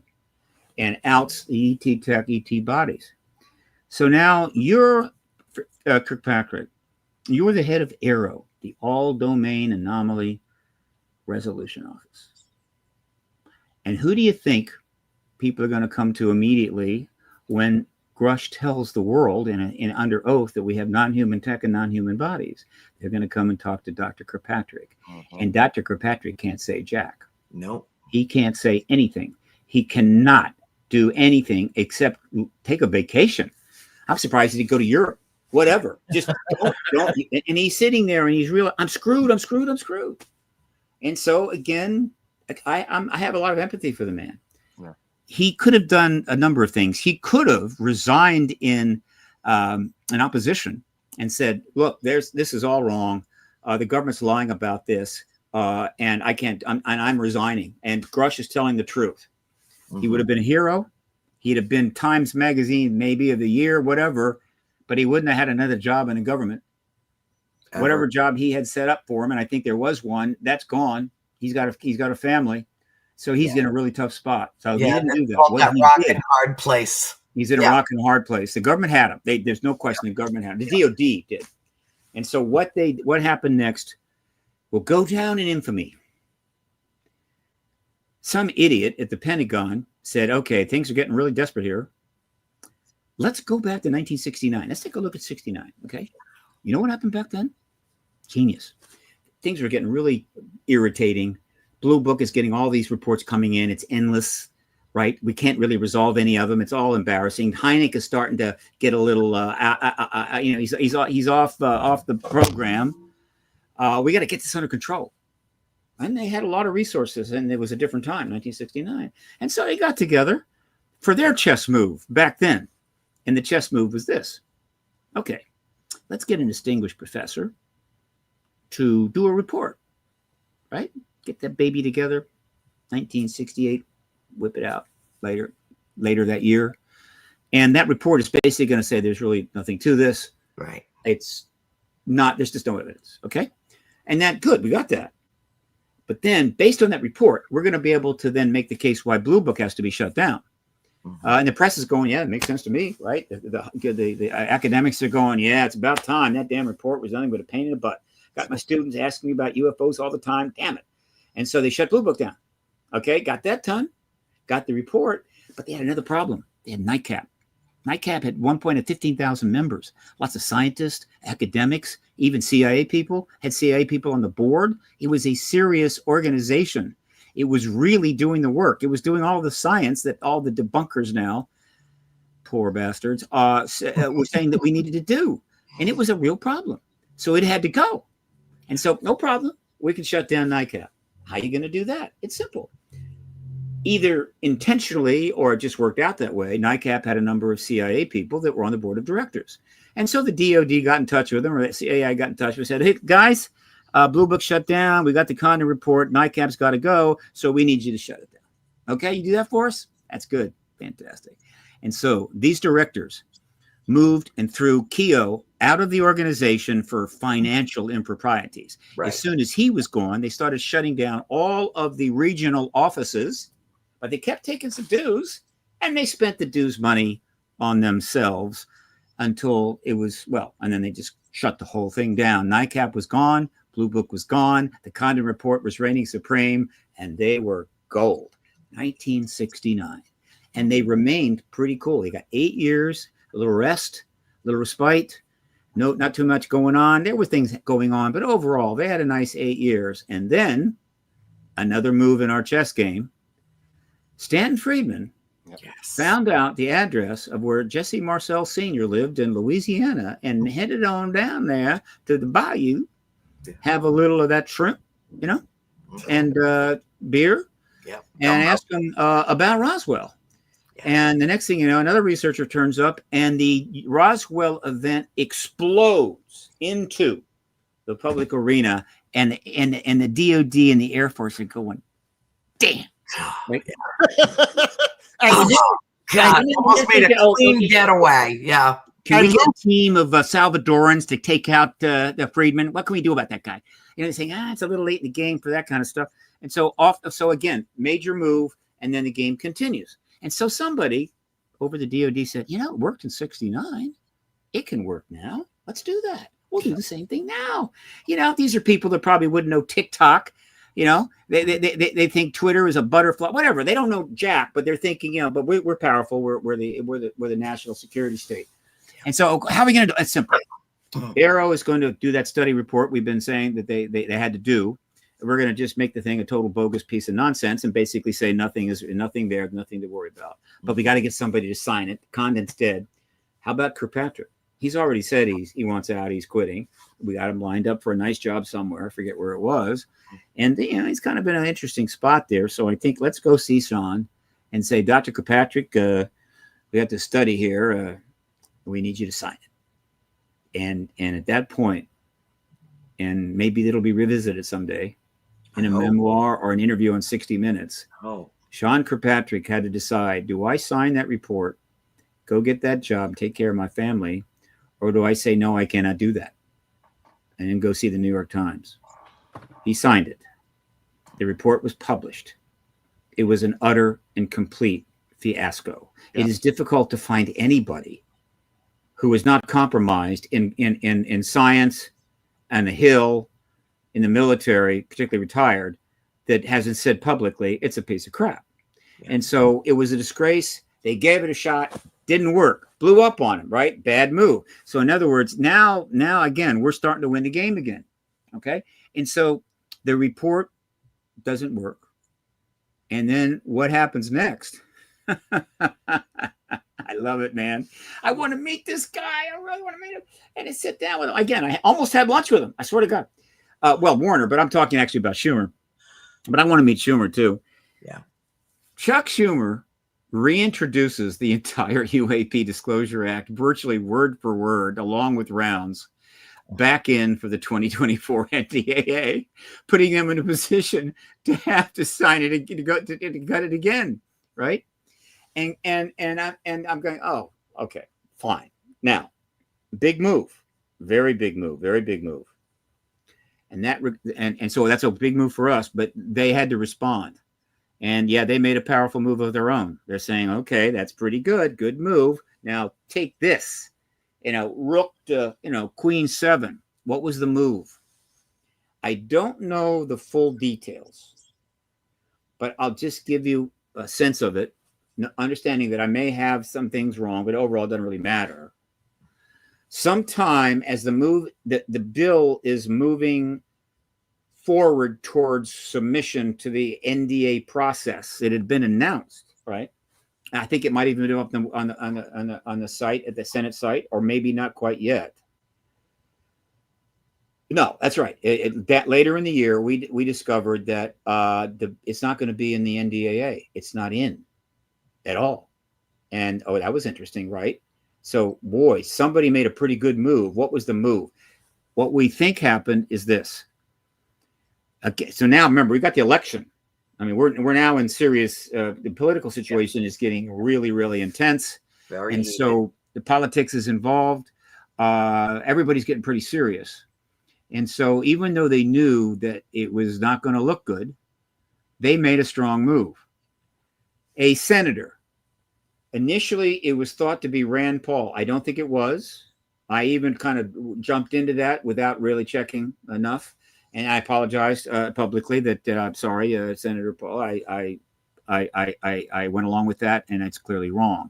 and outs the ET Tech, ET bodies. So now you're Kirkpatrick. You're the head of Aero, the All Domain Anomaly Resolution Office. And who do you think people are going to come to immediately when Grush tells the world in under oath that we have non-human tech and non-human bodies? They're going to come and talk to Dr. Kirkpatrick. And Dr. Kirkpatrick can't say jack. Nope. He can't say anything. He cannot do anything except take a vacation. I'm surprised he didn't go to Europe. Whatever. Just don't. And he's sitting there and he's real. I'm screwed. And so again, I have a lot of empathy for the man. Yeah. He could have done a number of things. He could have resigned in an opposition and said, "Look, this is all wrong. The government's lying about this, and I can't. I'm resigning." And Grush is telling the truth. He would have been a hero. He'd have been Times Magazine, maybe of the year, whatever. But he wouldn't have had another job in the government. Ever. Whatever job he had set up for him, and I think there was one, that's gone. He's got a family, so he's in a really tough spot. So he didn't do that. That rock and hard place. He's in a rock and hard place. The government had him. There's no question the government had him. The DOD did. And so what happened next will go down in infamy. Some idiot at the Pentagon said, "Okay, things are getting really desperate here. Let's go back to 1969. Let's take a look at 69. Okay, you know what happened back then? Genius. Things are getting really irritating. Blue Book is getting all these reports coming in. It's endless, right? We can't really resolve any of them. It's all embarrassing. Hynek is starting to get a little, he's off the program. We got to get this under control." And they had a lot of resources, and it was a different time, 1969. And so they got together for their chess move back then. And the chess move was this. Okay, let's get an distinguished professor to do a report, right? Get that baby together, 1968, whip it out later that year. And that report is basically going to say there's really nothing to this. Right. It's not, there's just no evidence. Okay. And that, good, we got that. But then based on that report, we're going to be able to then make the case why Blue Book has to be shut down. And the press is going, yeah, it makes sense to me, right? The academics are going, yeah, it's about time. That damn report was nothing but a pain in the butt. Got my students asking me about UFOs all the time. Damn it. And so they shut Blue Book down. Okay, got that done. Got the report. But they had another problem. They had NICAP. NICAP had one point of 15,000 members. Lots of scientists, academics, even CIA people. Had CIA people on the board. It was a serious organization. It was really doing the work. It was doing all the science that all the debunkers now, poor bastards, were saying that we needed to do. And it was a real problem. So it had to go. And so, no problem. We can shut down NICAP. How are you going to do that? It's simple. Either intentionally or it just worked out that way. NICAP had a number of CIA people that were on the board of directors. And so the DOD got in touch with them, or the CIA got in touch with them and said, hey, guys, Blue Book shut down. We got the Condon report. NICAP's got to go. So we need you to shut it down. Okay, you do that for us? That's good. Fantastic. And so these directors moved and threw Keogh out of the organization for financial improprieties. Right. As soon as he was gone, they started shutting down all of the regional offices, but they kept taking some dues, and they spent the dues money on themselves until it was, well, and then they just shut the whole thing down. NICAP was gone. Blue Book was gone. The Condon report was reigning supreme, and they were gold. 1969. And they remained pretty cool. They got 8 years, a little rest, a little respite. No, not too much going on. There were things going on, but overall, they had a nice 8 years. And then another move in our chess game. Stanton Friedman found out the address of where Jesse Marcel Sr. lived in Louisiana and headed on down there to the bayou, have a little of that shrimp, you know, and beer, and ask him about Roswell. And the next thing you know, another researcher turns up, and the Roswell event explodes into the public arena, and the DOD and the Air Force are going, damn. Right? God, almost made a clean getaway. Yeah. Can we get a team of Salvadorans to take out the Friedman? What can we do about that guy? You know, they're saying, it's a little late in the game for that kind of stuff. And so so again, major move, and then the game continues. And so somebody over the DOD said, it worked in 69. It can work now. Let's do that. We'll do the same thing now. These are people that probably wouldn't know TikTok. They think Twitter is a butterfly, whatever. They don't know jack, but they're thinking, but we're powerful. We're the national security state. And so how are we going to do it? It's simple. Arrow is going to do that study report we've been saying that they had to do. We're going to just make the thing a total bogus piece of nonsense and basically say nothing there, nothing to worry about. But we got to get somebody to sign it. Condon's dead. How about Kirkpatrick? He's already said he wants out. He's quitting. We got him lined up for a nice job somewhere. I forget where it was. And, he's kind of been an interesting spot there. So I think let's go see Sean and say, Dr. Kirkpatrick, we got this study here. We need you to sign it. And at that point, and maybe it'll be revisited someday in a memoir or an interview on 60 Minutes. Sean Kirkpatrick had to decide, do I sign that report, go get that job, take care of my family, or do I say, no, I cannot do that, and then go see the New York Times? He signed it. The report was published. It was an utter and complete fiasco. Yeah. It is difficult to find anybody who is not compromised in science, on the Hill, in the military, particularly retired, that hasn't said publicly it's a piece of crap. Yeah. And so it was a disgrace. They gave it a shot. Didn't work. Blew up on him, right? Bad move. So in other words, now again, we're starting to win the game again. Okay. And so the report doesn't work. And then what happens next? I love it, man. I want to meet this guy. I really want to meet him. And I sit down with him. Again, I almost had lunch with him. I swear to God. Warner, but I'm talking actually about Schumer. But I want to meet Schumer too. Yeah. Chuck Schumer reintroduces the entire UAP Disclosure Act, virtually word for word, along with rounds, back in for the 2024 NDAA, putting them in a position to have to sign it and to cut it again, right? And I'm going, oh, okay, fine. Now, big move, very big move, very big move. And so that's a big move for us, but they had to respond. And yeah, they made a powerful move of their own. They're saying, okay, that's pretty good. Good move. Now take this, rook to, queen 7. What was the move? I don't know the full details, but I'll just give you a sense of it, understanding that I may have some things wrong, but overall it doesn't really matter. Sometime as the bill is moving forward towards submission to the NDA process, it had been announced, right? I think it might even be up on the site, at the Senate site, or maybe not quite yet. No, that's right. That later in the year, we discovered that it's not going to be in the NDAA. It's not in at all. And that was interesting, right? So, boy, somebody made a pretty good move. What was the move? What we think happened is this. Okay, so now remember, we got the election. I mean, we're now in serious. The political situation is getting really, really intense, and so the politics is involved. Everybody's getting pretty serious, and so even though they knew that it was not going to look good, they made a strong move. A senator. Initially, it was thought to be Rand Paul. I don't think it was. I even kind of jumped into that without really checking enough. And I apologized publicly that I'm sorry, Senator Paul. I went along with that, and it's clearly wrong.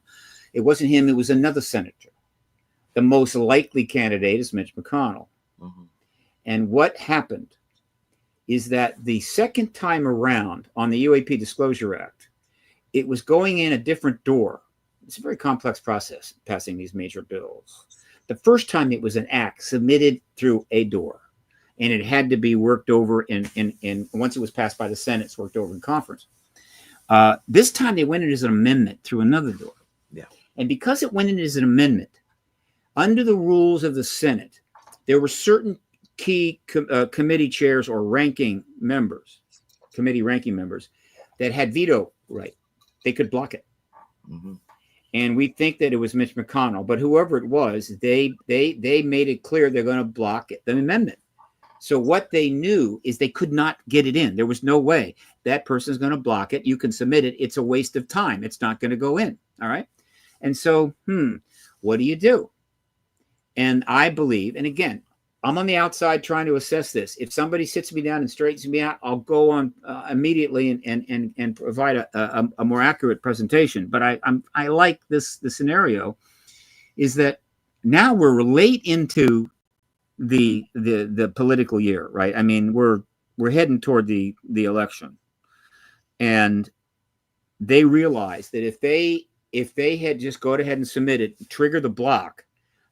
It wasn't him. It was another senator. The most likely candidate is Mitch McConnell. Mm-hmm. And what happened is that the second time around on the UAP Disclosure Act, it was going in a different door. It's a very complex process, passing these major bills. The first time it was an act submitted through a door. And it had to be worked over in once it was passed by the Senate, it's worked over in conference. This time they went in as an amendment through another door. Yeah. And because it went in as an amendment, under the rules of the Senate, there were certain key committee chairs or committee ranking members that had veto right. They could block it. Mm-hmm. And we think that it was Mitch McConnell, but whoever it was, they made it clear they're going to block the amendment. So what they knew is they could not get it in. There was no way that person's going to block it. You can submit it. It's a waste of time. It's not going to go in. All right. And so, what do you do? And I believe, and again, I'm on the outside trying to assess this. If somebody sits me down and straightens me out, I'll go on immediately and provide a more accurate presentation. But I like the scenario is that now we're late into the political year, right? I mean, we're heading toward the election, and they realized that if they had just go ahead and submit it, trigger the block,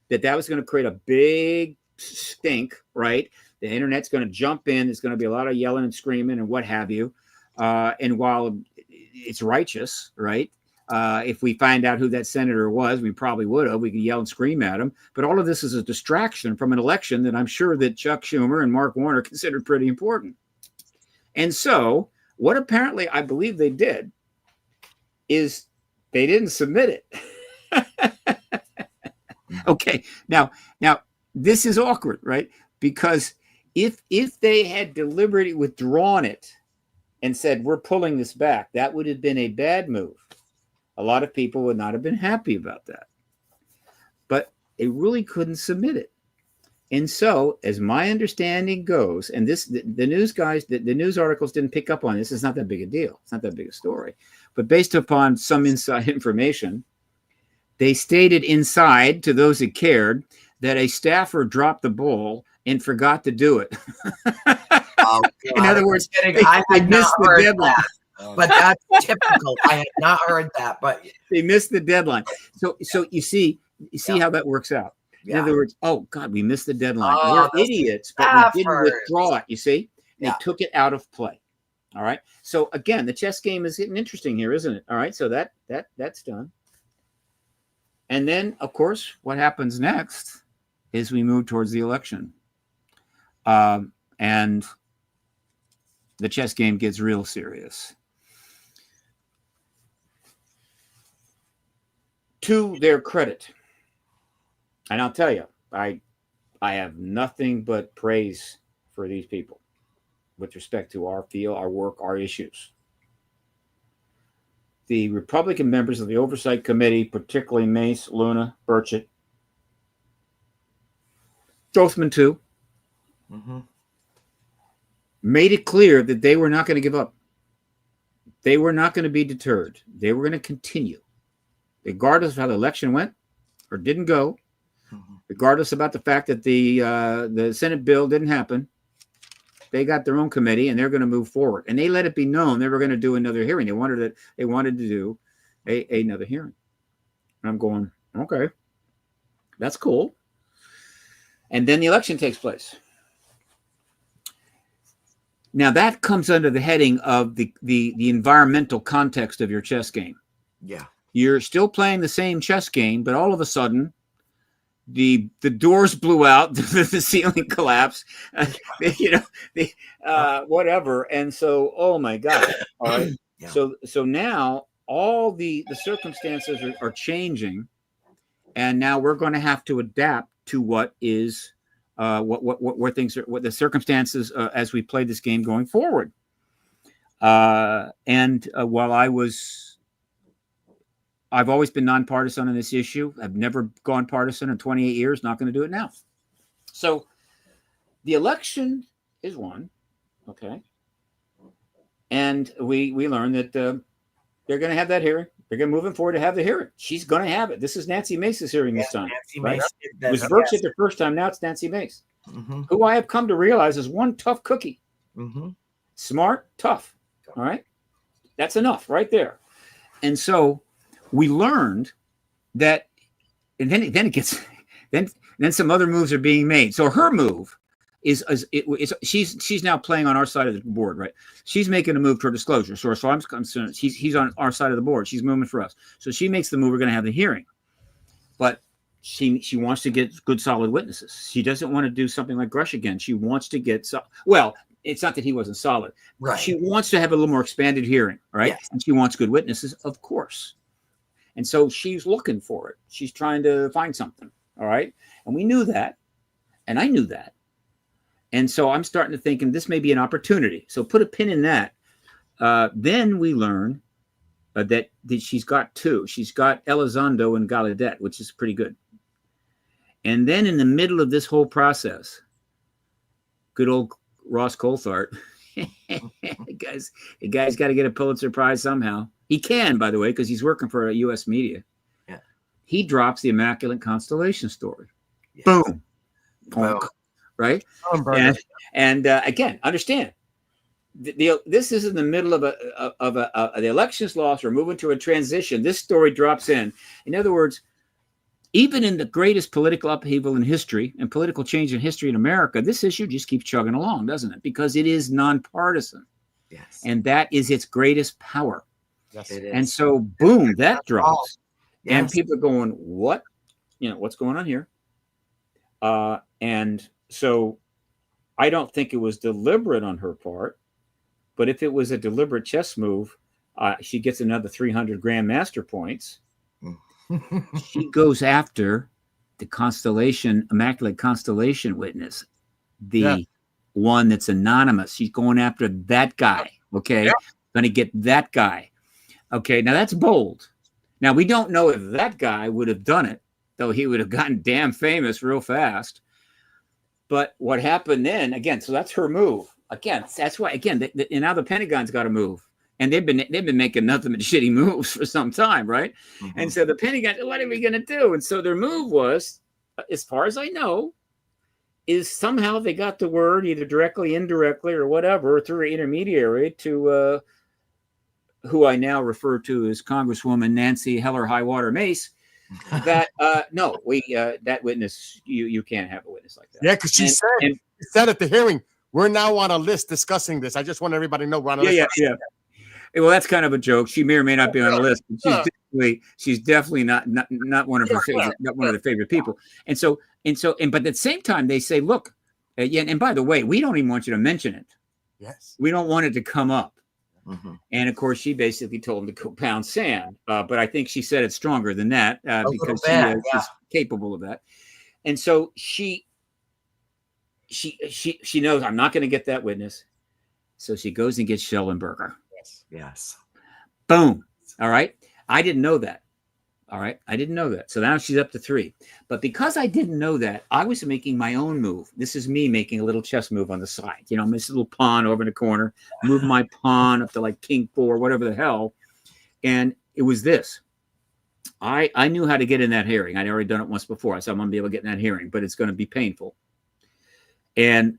that was going to create a big stink, right? The internet's going to jump in. There's going to be a lot of yelling and screaming and what have you. And while it's righteous, right? If we find out who that senator was, we probably would have. We could yell and scream at him. But all of this is a distraction from an election that I'm sure that Chuck Schumer and Mark Warner considered pretty important. And so what apparently I believe they did is they didn't submit it. Okay. Now, this is awkward, right? Because if they had deliberately withdrawn it and said, we're pulling this back, that would have been a bad move. A lot of people would not have been happy about that. But they really couldn't submit it. And so, as my understanding goes, and the news guys, the news articles didn't pick up on this. It's not that big a deal. It's not that big a story. But based upon some inside information, they stated inside, to those that cared, that a staffer dropped the ball and forgot to do it. Oh, in other words, I had missed not heard the deadline. That, but that's typical. I had not heard that, but they missed the deadline. So you see how that works out. In other words, oh God, we missed the deadline. We're idiots, but we didn't withdraw it. You see, they took it out of play. All right. So again, the chess game is getting interesting here, isn't it? All right. So that's done. And then, of course, what happens next is we move towards the election. And the chess game gets real serious. To their credit, and I'll tell you, I have nothing but praise for these people with respect to our field, our work, our issues. The Republican members of the Oversight Committee, particularly Mace, Luna, Burchett, Grothman too, made it clear that they were not going to give up. They were not going to be deterred. They were going to continue, regardless of how the election went or didn't go, regardless about the fact that the Senate bill didn't happen. They got their own committee and they're going to move forward. And they let it be known they were going to do another hearing. They wanted to do another hearing. And I'm going, okay, that's cool. And then the election takes place. Now that comes under the heading of the environmental context of your chess game. Yeah. You're still playing the same chess game, but all of a sudden the doors blew out, the ceiling collapsed, whatever. And so, oh my God. All right. Yeah. So now all the circumstances are changing, and now we're going to have to adapt to what is what things are, what the circumstances as we play this game going forward. While I've always been nonpartisan on this issue. I've never gone partisan in 28 years. Not going to do it now. So the election is won. Okay. And we learned that they're going to have that hearing. They're going to moving forward to have the hearing. She's going to have it. This is Nancy Mace's hearing this time. Nancy right? Mace. It was Burchett the first time. Now it's Nancy Mace, who I have come to realize is one tough cookie. Smart, tough. All right. That's enough right there. And so we learned that, and then it gets, then some other moves are being made. So her move is she's now playing on our side of the board, right? She's making a move toward disclosure. So I'm concerned he's on our side of the board. She's moving for us. So she makes the move. We're going to have the hearing, but she wants to get good, solid witnesses. She doesn't want to do something like Grush again. She wants to get well. It's not that he wasn't solid. Right. She wants to have a little more expanded hearing, right? Yes. And she wants good witnesses, of course. And so she's looking for it. She's trying to find something. All right. And we knew that. And I knew that. And so I'm starting to think, and this may be an opportunity. So put a pin in that. Then we learn that she's got two. She's got Elizondo and Gallaudet, which is pretty good. And then in the middle of this whole process, good old Ross Coulthart, the guy's got to get a Pulitzer Prize somehow. He can, by the way, because he's working for a U.S. media. Yeah. He drops the Immaculate Constellation story. Yes. Boom. Punk. Right? And again, understand, this is in the middle of the elections loss. We're moving to a transition. This story drops in. In other words, even in the greatest political upheaval in history and political change in history in America, this issue just keeps chugging along, doesn't it? Because it is nonpartisan. Yes. And that is its greatest power. Yes, it is. And so, boom, that drops. Yes. And people are going, what? What's going on here? And so I don't think it was deliberate on her part, but if it was a deliberate chess move, she gets another 300 Grandmaster points. She goes after the Immaculate Constellation witness, the one that's anonymous. She's going after that guy. Okay. Yeah. Going to get that guy. Okay. Now that's bold. Now we don't know if that guy would have done it, though he would have gotten damn famous real fast. But what happened then, again, so that's her move. Again, that's why, again, and now the Pentagon's got to move. And they've been making nothing but shitty moves for some time, right? And so the Pentagon, what are we going to do? And so their move was, as far as I know, is somehow they got the word either directly, indirectly, or whatever through an intermediary to who I now refer to as Congresswoman Nancy Heller Highwater Mace. That that witness, you can't have a witness like that. Yeah, because she said at the hearing, We're now on a list discussing this. I just want everybody to know we're on a Yeah, list. yeah. Well, that's kind of a joke. She may or may not be on a list. But she's definitely not one of her favorite, not one of the favorite people. And but at the same time, they say, look, and by the way, we don't even want you to mention it. Yes. We don't want it to come up. Mm-hmm. And of course, she basically told him to go pound sand. But I think she said it stronger than that because she's capable of that. And so she knows I'm not going to get that witness. So she goes and gets Schellenberger. Yes. Boom. All right. I didn't know that. All right. I didn't know that. So now she's up to 3. But because I didn't know that, I was making my own move. This is me making a little chess move on the side. You know, this little pawn over in the corner, move my pawn up to like king 4, whatever the hell. And it was this. I knew how to get in that hearing. I'd already done it once before. I said, I'm going to be able to get in that hearing, but it's going to be painful. And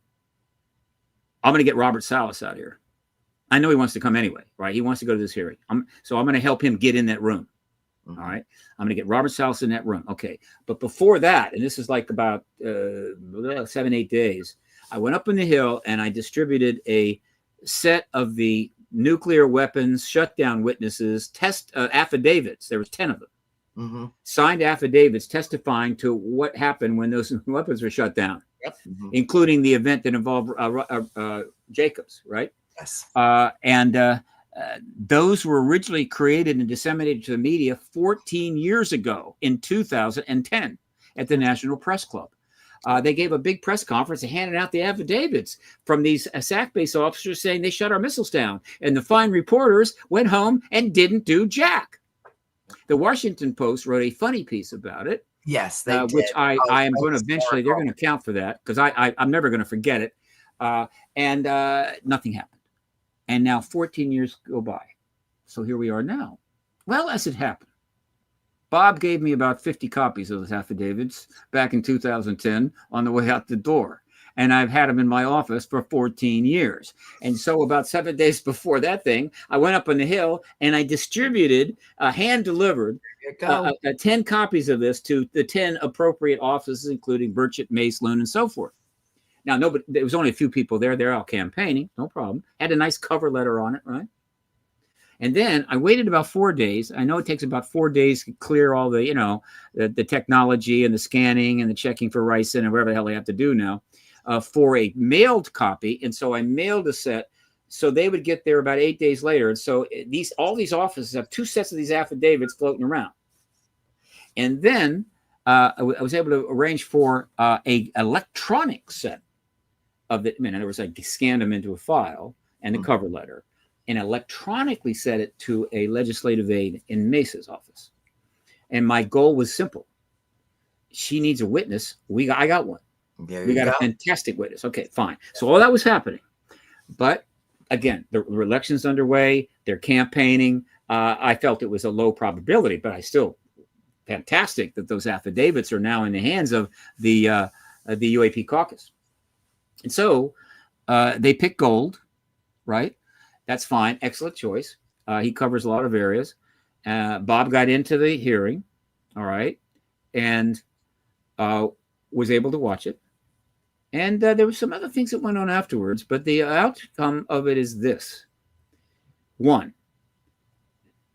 I'm going to get Robert Salas out here. I know he wants to come anyway, right? He wants to go to this hearing. So I'm going to help him get in that room. Mm-hmm. All right. I'm going to get Robert Salas in that room. Okay. But before that, and this is like about 7-8 days, I went up on the Hill and I distributed a set of the nuclear weapons shutdown witnesses test affidavits. There was 10 of them. Mm-hmm. Signed affidavits testifying to what happened when those weapons were shut down, Mm-hmm. including the event that involved Jacobs, right? Yes. Those were originally created and disseminated to the media 14 years ago in 2010 at the National Press Club. They gave a big press conference and handed out the affidavits from these SAC base officers saying they shut our missiles down. And the fine reporters went home and didn't do jack. The Washington Post wrote a funny piece about it. Yes, they did. Which I am going to eventually, they're going to account for that because I'm never going to forget it. And nothing happened. And now 14 years go by. So here we are now. Well, as it happened, Bob gave me about 50 copies of those affidavits back in 2010 on the way out the door. And I've had them in my office for 14 years. And so about 7 days before that thing, I went up on the Hill and I distributed, hand-delivered, 10 copies of this to the 10 appropriate offices, including Burchett, Mace, Loon, and so forth. Now, there was only a few people there. They're all campaigning. No problem. Had a nice cover letter on it, right? And then I waited about 4 days. I know it takes about 4 days to clear all the, the technology and the scanning and the checking for ricin and whatever the hell they have to do now for a mailed copy. And so I mailed a set. So they would get there about 8 days later. And so all these offices have 2 sets of these affidavits floating around. And then I was able to arrange for a electronic set of the, in other words, I scanned them into a file and the cover letter and electronically sent it to a legislative aide in Mesa's office. And my goal was simple. She needs a witness. I got one. We got a fantastic witness. Okay, fine. So all that was happening. But again, the election's underway. They're campaigning. I felt it was a low probability, but I still fantastic that those affidavits are now in the hands of the UAP caucus. And so they pick Gold, right? That's fine. Excellent choice. He covers a lot of areas. Bob got into the hearing, all right, and was able to watch it. And there were some other things that went on afterwards, but the outcome of it is this. 1,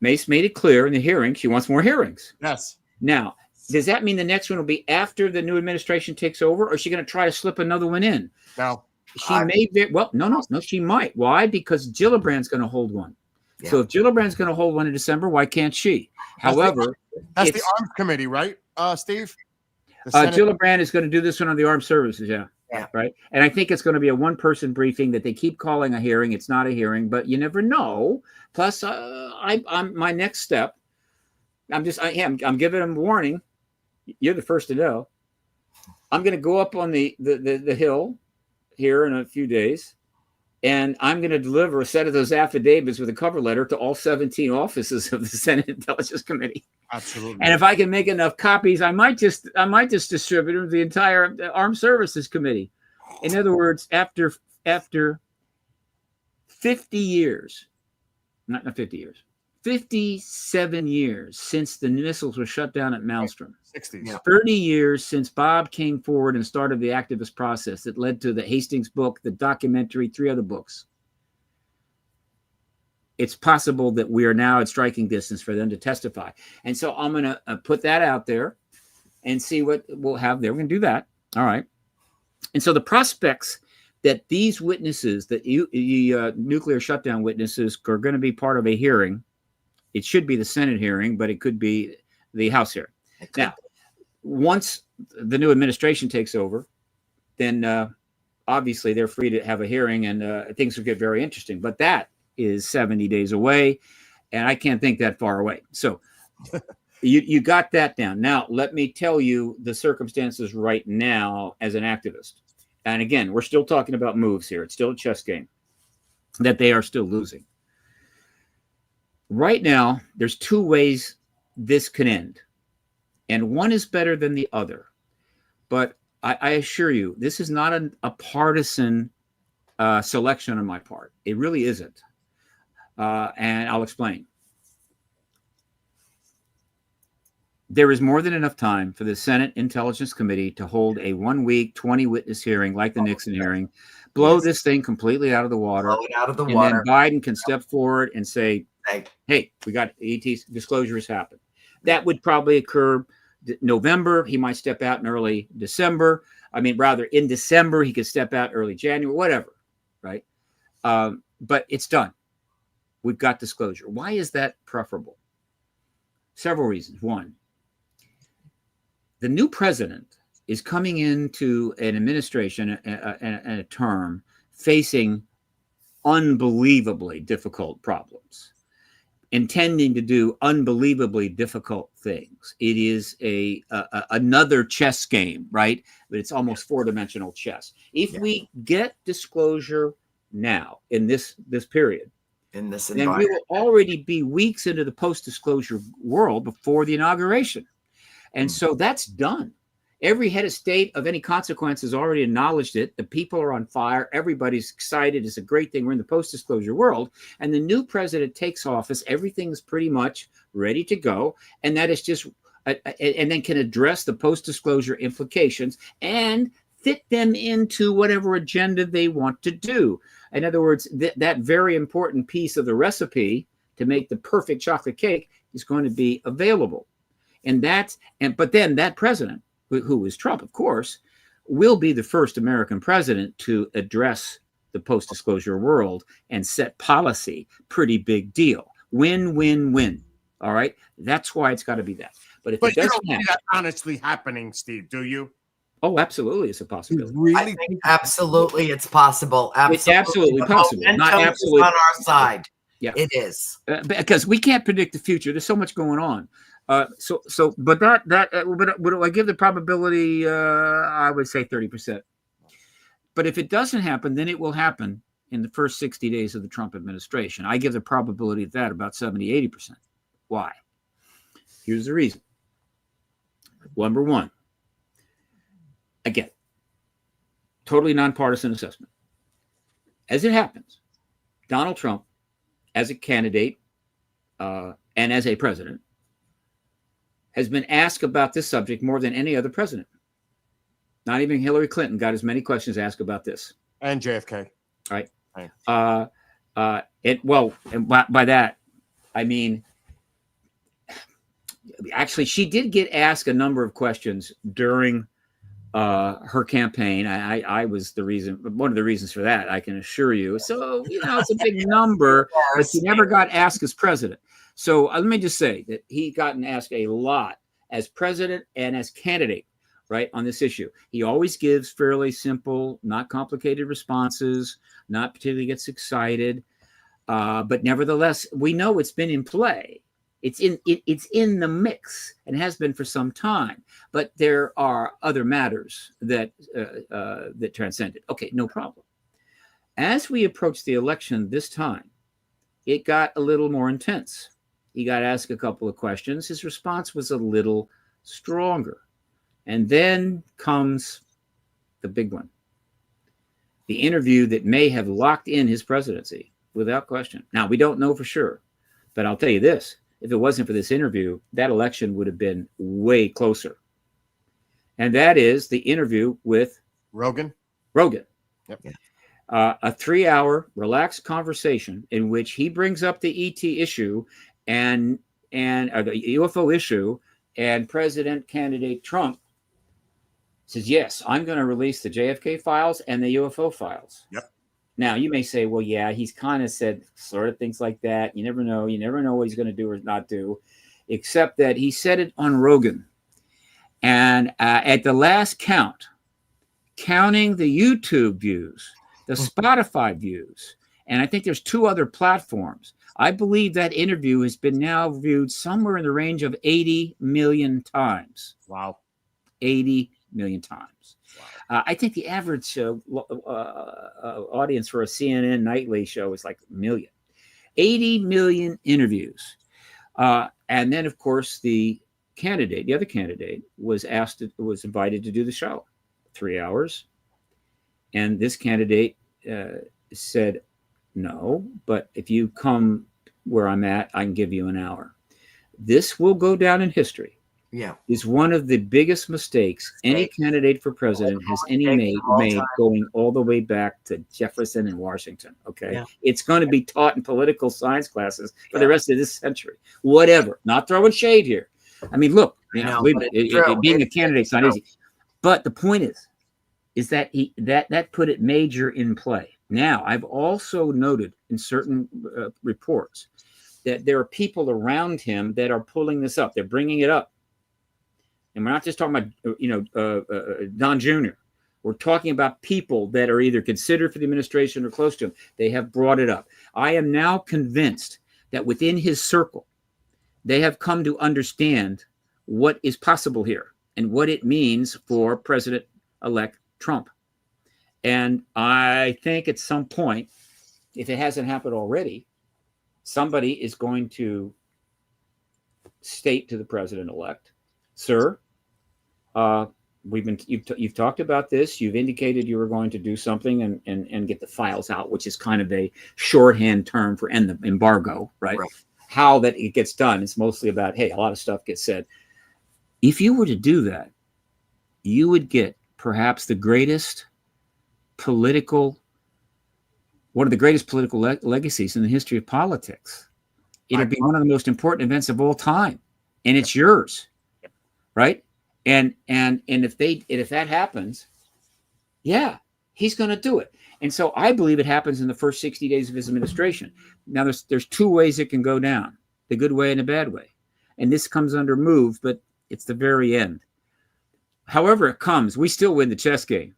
Mace made it clear in the hearing she wants more hearings. Yes. Now, does that mean the next one will be after the new administration takes over, or is she going to try to slip another one in? No. No, she might. Why? Because Gillibrand's going to hold one. Yeah. So if Gillibrand's going to hold one in December, why can't she? However, that's the Arms Committee, right, Steve? Gillibrand is going to do this one on the Armed Services, yeah. Right. And I think it's going to be a one-person briefing that they keep calling a hearing. It's not a hearing, but you never know. Plus, I'm my next step. I'm giving them warning. You're the first to know. I'm going to go up on the Hill here in a few days, and I'm going to deliver a set of those affidavits with a cover letter to all 17 offices of the Senate Intelligence Committee. Absolutely. And if I can make enough copies, I might just distribute them to the entire Armed Services Committee. In other words, after 50 years, not 50 years, 57 years since the missiles were shut down at Maelstrom. 60s. Yeah. 30 years since Bob came forward and started the activist process that led to the Hastings book, the documentary, 3 other books. It's possible that we are now at striking distance for them to testify. And so I'm going to put that out there and see what we'll have there. We're going to do that. All right. And so the prospects that these witnesses, that nuclear shutdown witnesses, are going to be part of a hearing. It should be the Senate hearing, but it could be the House hearing. Now, once the new administration takes over, then obviously they're free to have a hearing, and things will get very interesting. But that is 70 days away, and I can't think that far away. So you got that down. Now, let me tell you the circumstances right now as an activist. And again, we're still talking about moves here. It's still a chess game that they are still losing. Right now, there's 2 ways this can end, and one is better than the other. But I assure you, this is not a partisan selection on my part. It really isn't. And I'll explain. There is more than enough time for the Senate Intelligence Committee to hold a 1-week, 20-witness hearing like the Nixon hearing, blow this thing completely out of the water, Blow it out of the and water. then Biden can step forward and say, hey, we got ET disclosures happen. That would probably occur November. He might step out in early December. I mean, rather in December, he could step out early January, whatever, right? But it's done. We've got disclosure. Why is that preferable? Several reasons. One, the new president is coming into an administration and a term facing unbelievably difficult problems, intending to do unbelievably difficult things. It is another chess game, right? But it's almost 4-dimensional chess. If we get disclosure now in this period, in this then environment, we will already be weeks into the post-disclosure world before the inauguration. And so that's done. Every head of state of any consequence has already acknowledged it. The people are on fire. Everybody's excited. It's a great thing. We're in the post-disclosure world. And the new president takes office. Everything's pretty much ready to go. And that is just, and then can address the post-disclosure implications and fit them into whatever agenda they want to do. In other words, that very important piece of the recipe to make the perfect chocolate cake is going to be available. But then that president, who is Trump, of course, will be the first American president to address the post-disclosure world and set policy. Pretty big deal. Win, win, win. All right? That's why it's got to be that. But if it you doesn't don't see happen, that honestly happening, Steve, do you? oh, absolutely, it's a possibility. I think absolutely it's possible. Absolutely. It's absolutely The possible. Not momentum is absolutely on our side. Yeah, it is, because we can't predict the future. There's so much going on. But would I give the probability? I would say 30%. But if it doesn't happen, then it will happen in the first 60 days of the Trump administration. I give the probability of that about 70, 80%. Why? Here's the reason. Number one, again, totally nonpartisan assessment. As it happens, Donald Trump, as a candidate and as a president, has been asked about this subject more than any other president. Not even Hillary Clinton got as many questions asked about this. And JFK. Right. And by that, I mean, actually, she did get asked a number of questions during her campaign. I was one of the reasons for that, I can assure you. So, it's a big number, but she never got asked as president. So let me just say that he gotten asked a lot as president and as candidate, right, on this issue. He always gives fairly simple, not complicated responses, not particularly gets excited. But nevertheless, we know it's been in play. It's in the mix and has been for some time. But there are other matters that transcend it. Okay, no problem. As we approach the election this time, it got a little more intense. He got asked a couple of questions. His response was a little stronger. And then comes the big one. The interview that may have locked in his presidency without question. Now, we don't know for sure, But I'll tell you this, if it wasn't for this interview, that election would have been way closer. And that is the interview with Rogan. Yep. Yeah. A 3-hour relaxed conversation in which he brings up the ET issue and the UFO issue, and President candidate Trump says, yes, I'm going to release the JFK files and the UFO files. Yep. Now, you may say, well, yeah, he's kind of said sort of things like that. You never know. You never know what he's going to do or not do, except that he said it on Rogan. And at the last count, counting the YouTube views, the Spotify views, and I think there's 2 other platforms, I believe that interview has been now viewed somewhere in the range of 80 million times. Wow. 80 million times. Wow. I think the average audience for a CNN nightly show is like 1 million. 80 million interviews. And then, of course, the other candidate was invited to do the show. 3 hours. And this candidate said, no, but if you come where I'm at, I can give you an hour. This will go down in history. Yeah. Is one of the biggest mistakes any candidate for president has made going all the way back to Jefferson and Washington. Okay. Yeah. It's going to be taught in political science classes for the rest of this century. Whatever. Not throwing shade here. I mean, look, being a candidate's not easy. But the point is that that put it major in play. Now, I've also noted in certain reports that there are people around him that are pulling this up. They're bringing it up. And we're not just talking about, Don Jr. We're talking about people that are either considered for the administration or close to him. They have brought it up. I am now convinced that within his circle, they have come to understand what is possible here and what it means for President-elect Trump. And I think at some point, if it hasn't happened already, somebody is going to state to the president-elect, sir, you've talked about this. You've indicated you were going to do something and get the files out, which is kind of a shorthand term for end the embargo, right? How that it gets done. It's mostly about, hey, a lot of stuff gets said. If you were to do that, you would get perhaps one of the greatest political legacies in the history of politics. It'll be one of the most important events of all time, and it's yours, right? And if that happens, yeah, he's going to do it. And so I believe it happens in the first 60 days of his administration. Now, there's 2 ways it can go down: the good way and the bad way. And this comes under move, but it's the very end. However it comes, we still win the chess game.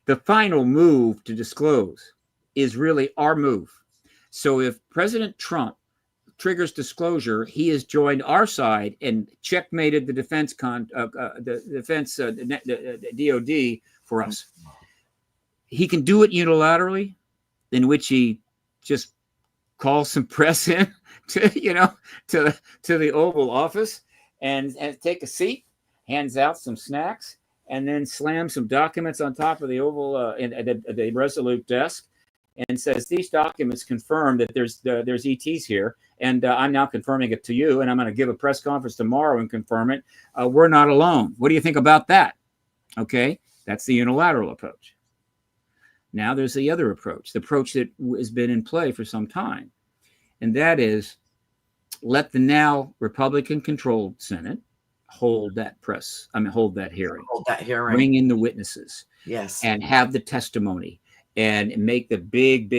The final move to disclose is really our move. So if President Trump triggers disclosure, he has joined our side and checkmated the DOD for us. He can do it unilaterally, in which he just calls some press in to the Oval Office and take a seat, hands out some snacks, and then slams some documents on top of the Oval the Resolute desk, and says, these documents confirm that there's ETs here, and I'm now confirming it to you, and I'm going to give a press conference tomorrow and confirm it. We're not alone. What do you think about that? Okay, that's the unilateral approach. Now there's the other approach, the approach that has been in play for some time, and that is let the now Republican-controlled Senate hold that hearing. Bring in the witnesses. Yes. And have the testimony and make the big,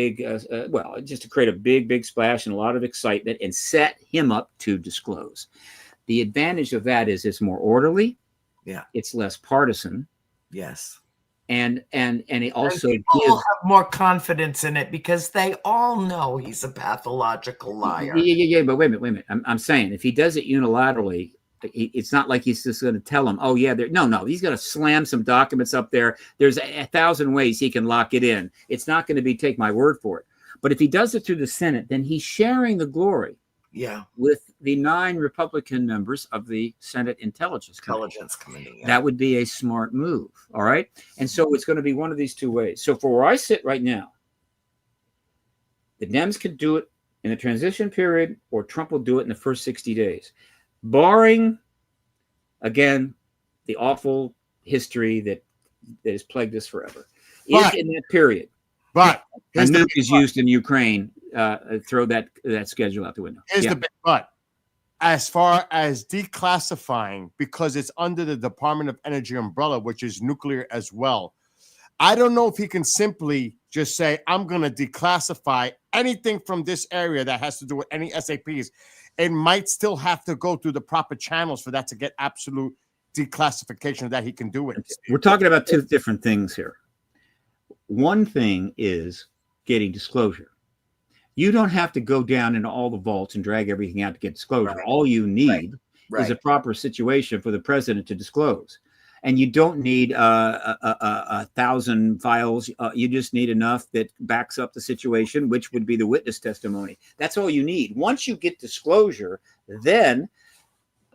just to create a big splash and a lot of excitement and set him up to disclose. The advantage of that is it's more orderly. Yeah. It's less partisan. Yes. And it also people have more confidence in it because they all know he's a pathological liar. Yeah. But wait a minute. I'm saying if he does it unilaterally, it's not like he's just going to tell them, oh yeah, no, he's going to slam some documents up there. There's 1,000 ways he can lock it in. It's not going to be take my word for it. But if he does it through the Senate, then he's sharing the glory. Yeah. With the 9 Republican members of the Senate Intelligence Committee. Yeah. That would be a smart move. All right. And so it's going to be one of these 2 ways. So for where I sit right now, the Dems could do it in the transition period, or Trump will do it in the first 60 days, barring, again, the awful history that has plagued us forever. If in that period, but a nuke is used in Ukraine, throw that schedule out the window. Here's the big but. As far as declassifying, because it's under the Department of Energy umbrella, which is nuclear as well, I don't know if he can simply just say, I'm going to declassify anything from this area that has to do with any SAPs. It might still have to go through the proper channels for that to get absolute declassification that he can do it. We're talking about two different things here. One thing is getting disclosure. You don't have to go down into all the vaults and drag everything out to get disclosure. Right. All you need is a proper situation for the president to disclose. And you don't need 1,000 files. You just need enough that backs up the situation, which would be the witness testimony. That's all you need. Once you get disclosure, then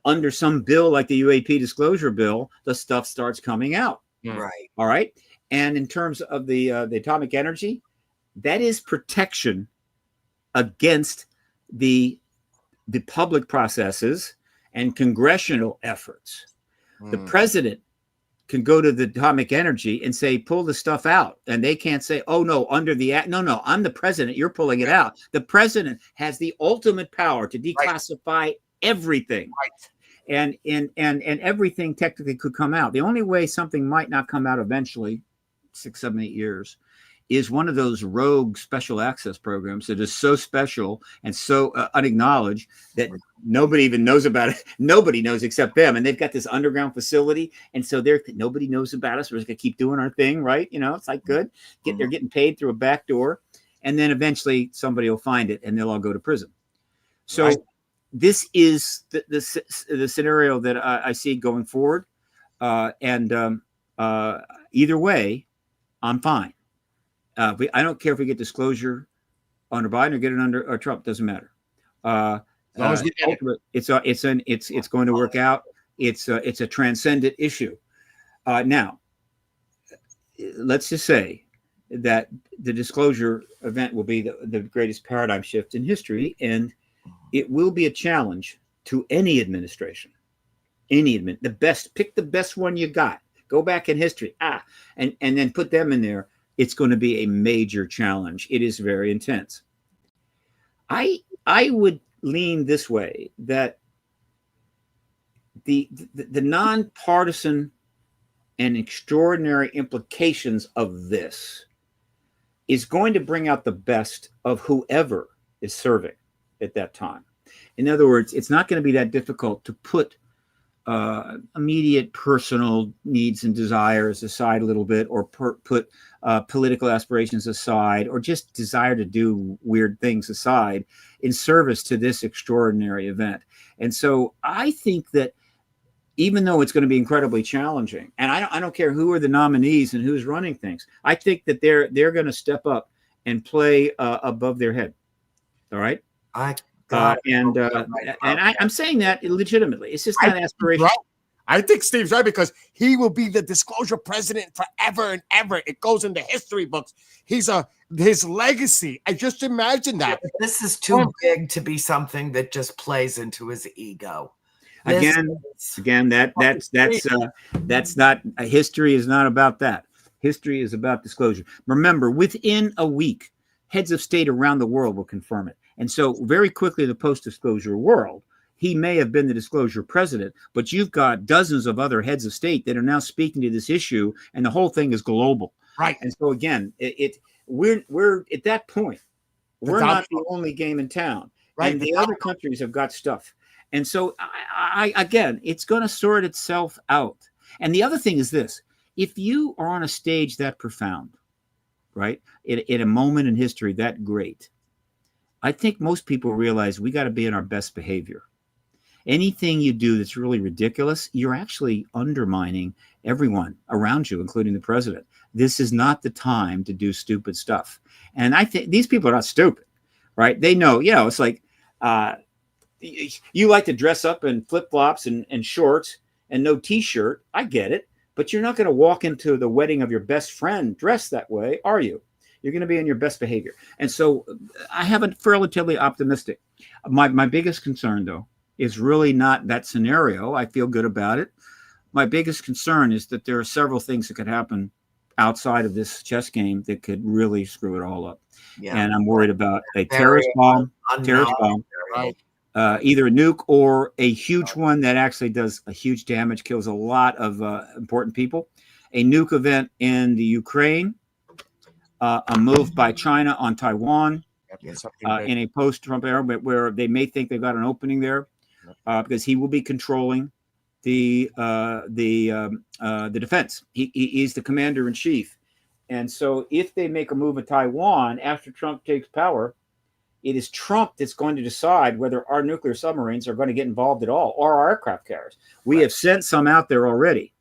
under some bill like the UAP disclosure bill, the stuff starts coming out. Right. All right. And in terms of the atomic energy, that is protection against the public processes and congressional efforts. The president can go to the atomic energy and say, pull the stuff out. And they can't say, oh, no, under the act. No, I'm the president. You're pulling it out. The president has the ultimate power to declassify everything. And everything technically could come out. The only way something might not come out eventually, 6, 7, 8 years, is one of those rogue special access programs that is so special and so unacknowledged that nobody even knows about it. Nobody knows except them. And they've got this underground facility. And so nobody knows about us. We're just going to keep doing our thing, right? You know, it's like good. They're getting paid through a back door. And then eventually somebody will find it and they'll all go to prison. So this is the scenario that I see going forward. Either way, I'm fine. I don't care if we get disclosure under Biden or get it under Trump. Doesn't matter. It's going to work out. It's a transcendent issue. Now, let's just say that the disclosure event will be the greatest paradigm shift in history, and it will be a challenge to any administration. Pick the best one you got. Go back in history. And then put them in there. It's going to be a major challenge. It is very intense. I would lean this way, that the nonpartisan and extraordinary implications of this is going to bring out the best of whoever is serving at that time. In other words, it's not going to be that difficult to put immediate personal needs and desires aside a little bit, or put political aspirations aside, or just desire to do weird things aside in service to this extraordinary event. And so I think that even though it's going to be incredibly challenging, and I don't care who are the nominees and who's running things, I think that they're going to step up and play above their head. All right. I'm saying that legitimately. It's just not aspiration. Right. I think Steve's right, because he will be the disclosure president forever and ever. It goes into history books. His legacy. I just imagine that. Yeah, this is too big to be something that just plays into his ego. Again, that's not history. Is not about that. History is about disclosure. Remember, within a week, heads of state around the world will confirm it. And so very quickly, the post-disclosure world, he may have been the disclosure president, but you've got dozens of other heads of state that are now speaking to this issue, and the whole thing is global. Right. And so again, we're at that point, we're not the only game in town. Right. And the other countries have got stuff. And so again, it's going to sort itself out. And the other thing is this: if you are on a stage that profound, right, in a moment in history that great, I think most people realize we got to be in our best behavior. Anything you do that's really ridiculous, you're actually undermining everyone around you, including the president. This is not the time to do stupid stuff. And I think these people are not stupid, right? They know, it's like you like to dress up in flip-flops and shorts and no T-shirt. I get it. But you're not going to walk into the wedding of your best friend dressed that way, are you? You're going to be in your best behavior. And so I have a relatively optimistic. My biggest concern, though, is really not that scenario. I feel good about it. My biggest concern is that there are several things that could happen outside of this chess game that could really screw it all up. Yeah. And I'm worried about a Very terrorist bomb, Right. either a nuke or a huge one that actually does a huge damage, kills a lot of important people. A nuke event in the Ukraine, a move by China on Taiwan in a post-Trump era, where they may think they've got an opening there, because he will be controlling the defense. He's the commander in chief, and so if they make a move in Taiwan after Trump takes power, it is Trump that's going to decide whether our nuclear submarines are going to get involved at all, or our aircraft carriers. We have sent some out there already.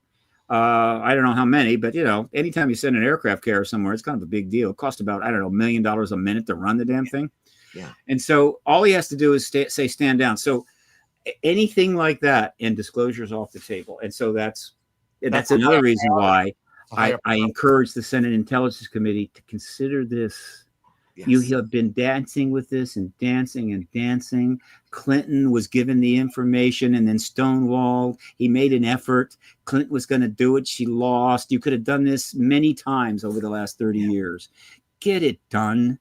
I don't know how many, but anytime you send an aircraft carrier somewhere, it's kind of a big deal. It costs about, $1 million a minute to run the damn thing. Yeah. And so all he has to do is say stand down. So anything like that, and disclosure is off the table. And so that's another reason why I encourage the Senate Intelligence Committee to consider this. Yes. You have been dancing with this and dancing and dancing. Clinton was given the information and then stonewalled. He made an effort. Clinton was going to do it. She lost. You could have done this many times over the last 30 years. Get it done,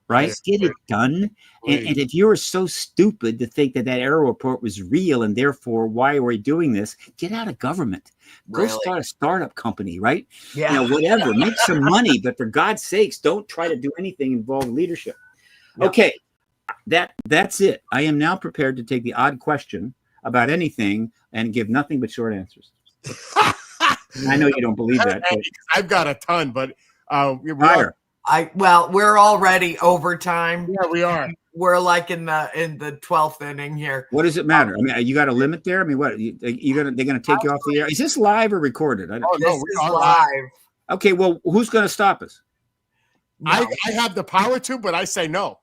right? Get it done. And if you were so stupid to think that aero report was real and therefore why are we doing this, get out of government. Go start a startup company, right? Yeah. Whatever. Make some money, but for God's sakes, don't try to do anything involving leadership. Yeah. Okay, that's it. I am now prepared to take the odd question about anything and give nothing but short answers. I know you don't believe that. But I've got a ton, but we're already overtime. Yeah, we are. We're like in the 12th inning here. What does it matter? I mean, you got a limit there. I mean, what they're gonna take you off the air? Is this live or recorded? This is live. Okay, well, who's gonna stop us? No. I have the power to, but I say no.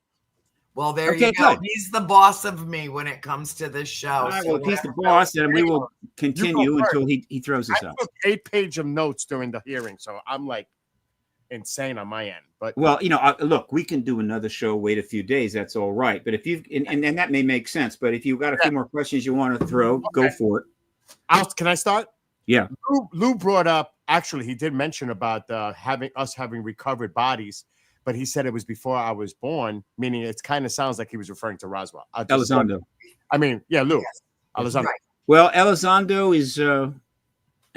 Well, there you go. Good. He's the boss of me when it comes to this show. All right, well, he's the boss, and we will continue until he throws us out. I took 8 pages of notes during the hearing, so I'm like insane on my end. But look, we can do another show. Wait a few days. That's all right. But if you and that may make sense. But if you've got a few more questions you want to throw, go for it. Can I start? Yeah. Lou brought up. Actually, he did mention about having recovered bodies, but he said it was before I was born, meaning it kind of sounds like he was referring to Roswell. Elizondo. I mean, yeah, Lou. Yes. Elizondo. Right. Well, Elizondo is.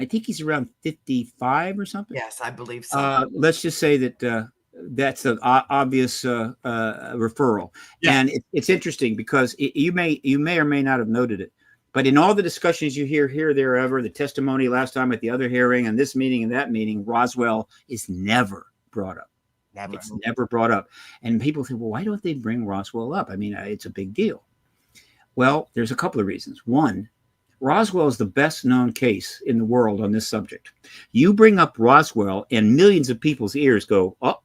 I think he's around 55 or something. Yes, I believe so. Let's just say that that's an obvious referral. Yeah. And it's interesting because you may or may not have noted it, but in all the discussions you hear here, there, ever, the testimony last time at the other hearing and this meeting and that meeting, Roswell is never brought up. Never. It's never brought up. And people think, well, why don't they bring Roswell up? I mean, it's a big deal. Well, there's a couple of reasons. One, Roswell is the best known case in the world on this subject. You bring up Roswell and millions of people's ears go, up.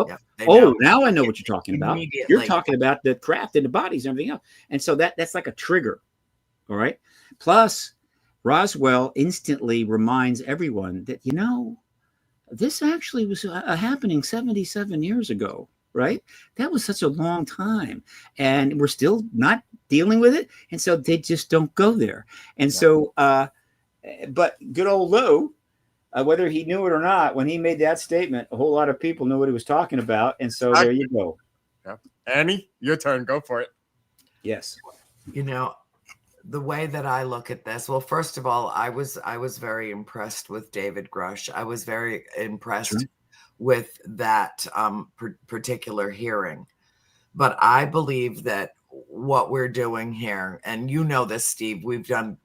Yeah, now I know what you're talking about. You're talking about the craft and the bodies and everything else. And so that's like a trigger. All right. Plus, Roswell instantly reminds everyone that, this actually was happening 77 years ago. Right. That was such a long time. And we're still not dealing with it. And so they just don't go there. And so but good old Lou, whether he knew it or not, when he made that statement, a whole lot of people knew what he was talking about. And so there you go. Yeah. Annie, your turn. Go for it. Yes. The way that I look at this, well, first of all, I was very impressed with David Grush. I was very impressed with that particular hearing. But I believe that what we're doing here, and this, Steve, we've done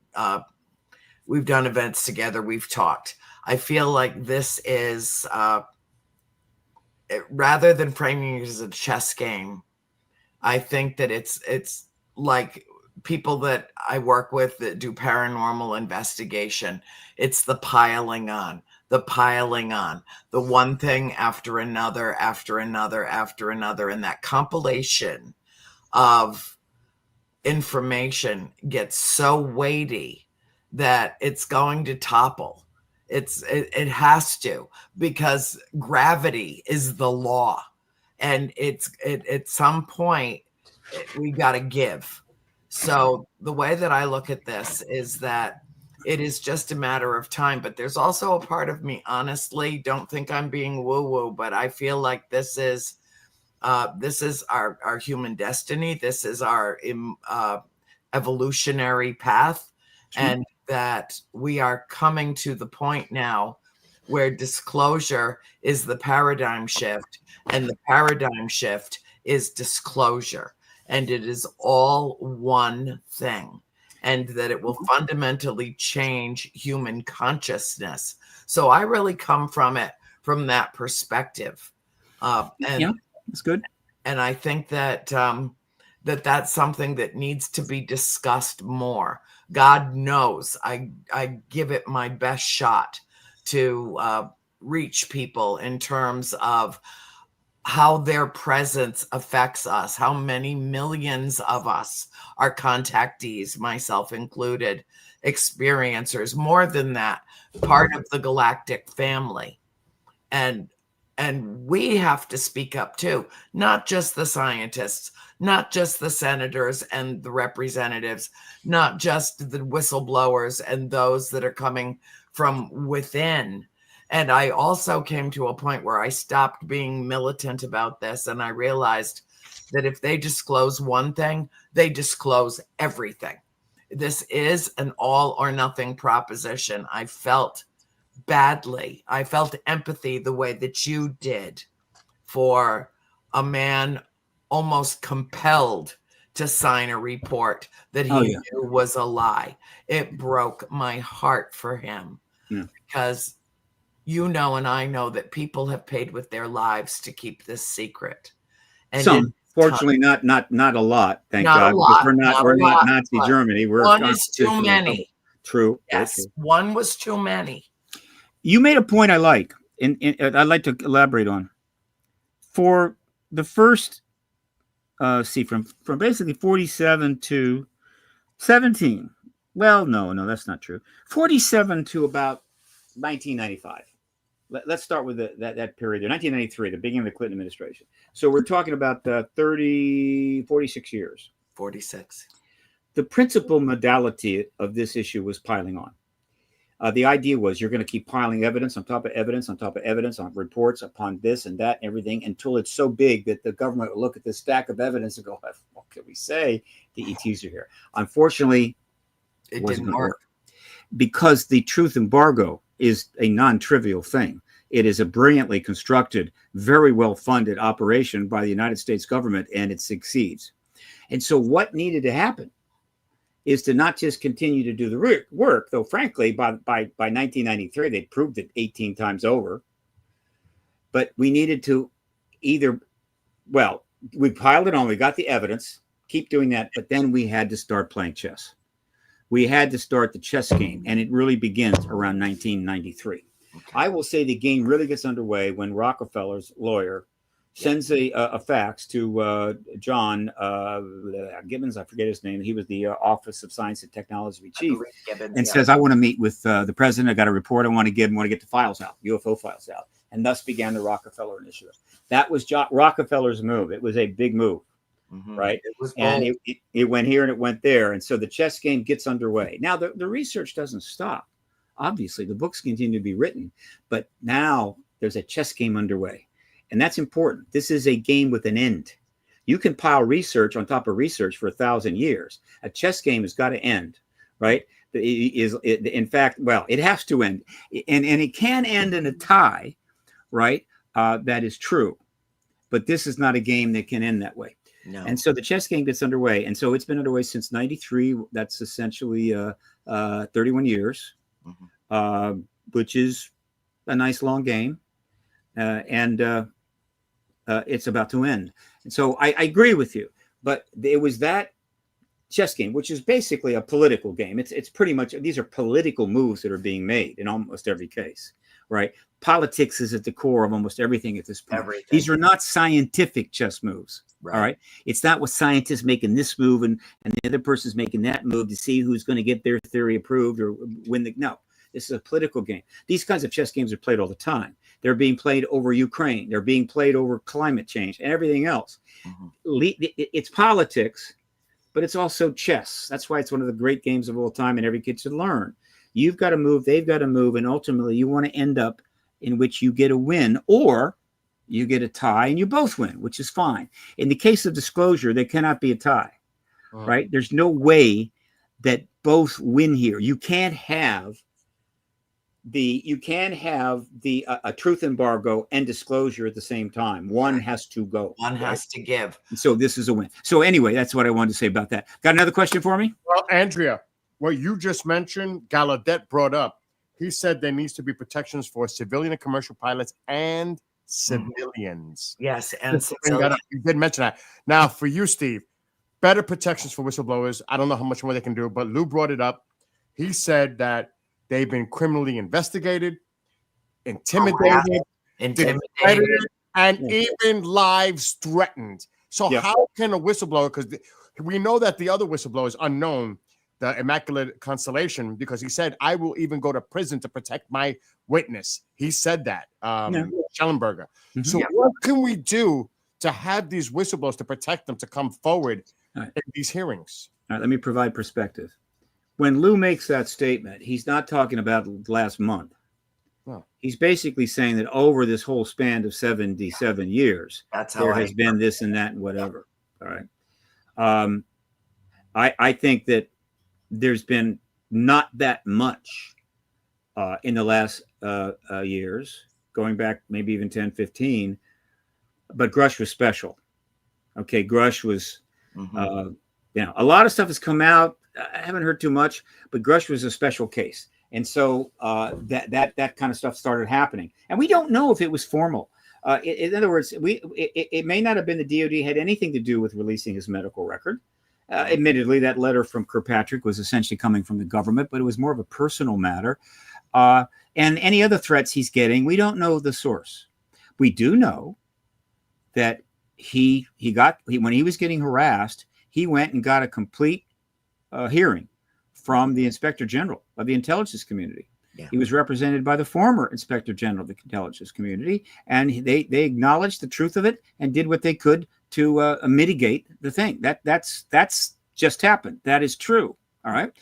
events together, we've talked. I feel like this is, rather than framing it as a chess game, I think that it's like people that I work with that do paranormal investigation. It's the piling on, the one thing after another, and that compilation of information gets so weighty that it's going to topple. It has to, because gravity is the law, and at some point we got to give. So the way that I look at this is that it is just a matter of time. But there's also a part of me, honestly, don't think I'm being woo-woo, but I feel like this is our human destiny. This is our evolutionary path, and that we are coming to the point now where disclosure is the paradigm shift, and the paradigm shift is disclosure, and it is all one thing, and that it will fundamentally change human consciousness. So I really come from it from that perspective. Yeah, that's good. And I think that that's something that needs to be discussed more. God knows I give it my best shot to reach people in terms of how their presence affects us, how many millions of us are contactees, myself included, experiencers, more than that, part of the galactic family. And we have to speak up too, not just the scientists, not just the senators and the representatives, not just the whistleblowers and those that are coming from within. And I also came to a point where I stopped being militant about this, and I realized that if they disclose one thing, they disclose everything. This is an all or nothing proposition. I felt badly. I felt empathy the way that you did for a man almost compelled to sign a report that he knew was a lie. It broke my heart for him, because you know, and I know that people have paid with their lives to keep this secret. And some, fortunately, not a lot. Thank not God. A lot, we're not Nazi Germany. We're one is too many. True. Yes, true. one was too many. You made a point I like, and I'd like to elaborate on. For the first, from basically 47 to 17. Well, no, that's not true. 47 to about 1995. Let's start with that period there, 1993, the beginning of the Clinton administration. So we're talking about 46 years. 46. The principal modality of this issue was piling on. The idea was you're going to keep piling evidence on top of evidence on top of evidence on reports upon this and that and everything until it's so big that the government will look at this stack of evidence and go, what can we say? The ETs are here. Unfortunately, it didn't work. Because the truth embargo is a non-trivial thing. It is a brilliantly constructed, very well-funded operation by the United States government, and it succeeds. And so what needed to happen is to not just continue to do the work, though frankly, by 1993, they proved it 18 times over. But we needed to we piled it on, we got the evidence, keep doing that, but then we had to start playing chess. We had to start the chess game, and it really begins around 1993. Okay. I will say the game really gets underway when Rockefeller's lawyer sends a fax to John Gibbons, I forget his name. He was the Office of Science and Technology chief, and says, I want to meet with the president. I got a report I want to give him, want to get the files out, UFO files out. And thus began the Rockefeller Initiative. That was Rockefeller's move. It was a big move. Mm-hmm. Right. And it went here and it went there. And so the chess game gets underway. Now, the research doesn't stop. Obviously, the books continue to be written. But now there's a chess game underway. And that's important. This is a game with an end. You can pile research on top of research for 1,000 years. A chess game has got to end. Right. In fact, it has to end. And it can end in a tie. Right. That is true. But this is not a game that can end that way. No. And so the chess game gets underway. And so it's been underway since 93. That's essentially 31 years, mm-hmm. Which is a nice long game. And it's about to end. And so I agree with you. But it was that chess game, which is basically a political game. It's pretty much, these are political moves that are being made in almost every case. Right. Politics is at the core of almost everything at this point. Everything. These are not scientific chess moves. Right. All right. It's not with scientists making this move and the other person's making that move to see who's going to get their theory approved or win no. This is a political game. These kinds of chess games are played all the time. They're being played over Ukraine. They're being played over climate change and everything else. It's politics, but it's also chess. That's why it's one of the great games of all time, and every kid should learn. You've got to move, they've got to move, and ultimately you want to end up in which you get a win, or you get a tie and you both win, which is fine. In the case of disclosure, there cannot be a tie, right? There's no way that both win here. You can't have a truth embargo and disclosure at the same time. One has to go. One has to give. So this is a win. So anyway, that's what I wanted to say about that. Got another question for me? Well, Andrea, what you just mentioned, Gallaudet brought up. He said there needs to be protections for civilian and commercial pilots and civilians. Yes, and you did mention that. Now, for you, Steve, better protections for whistleblowers. I don't know how much more they can do, but Lou brought it up. He said that they've been criminally investigated, intimidated, and even lives threatened. So how can a whistleblower, because we know that the other whistleblower is unknown, the Immaculate Constellation, because he said, I will even go to prison to protect my witness. He said that, Schellenberger. So what can we do to have these whistleblowers to protect them to come forward in these hearings? All right, let me provide perspective. When Lou makes that statement, he's not talking about last month. No. He's basically saying that over this whole span of 77 years, there has been this and that and whatever. All right. I think that there's been not that much in the last years, going back maybe even 10, 15, but Grush was special. Okay, Grush was, a lot of stuff has come out. I haven't heard too much, but Grush was a special case. And so that kind of stuff started happening. And we don't know if it was formal. In other words, it may not have been the DOD had anything to do with releasing his medical record. Admittedly, that letter from Kirkpatrick was essentially coming from the government, but it was more of a personal matter. And any other threats he's getting, we don't know the source. We do know that when he was getting harassed, he went and got a complete hearing from the Inspector General of the intelligence community. Yeah. He was represented by the former Inspector General of the intelligence community, and they acknowledged the truth of it and did what they could to mitigate the thing. That's just happened. That is true. All right.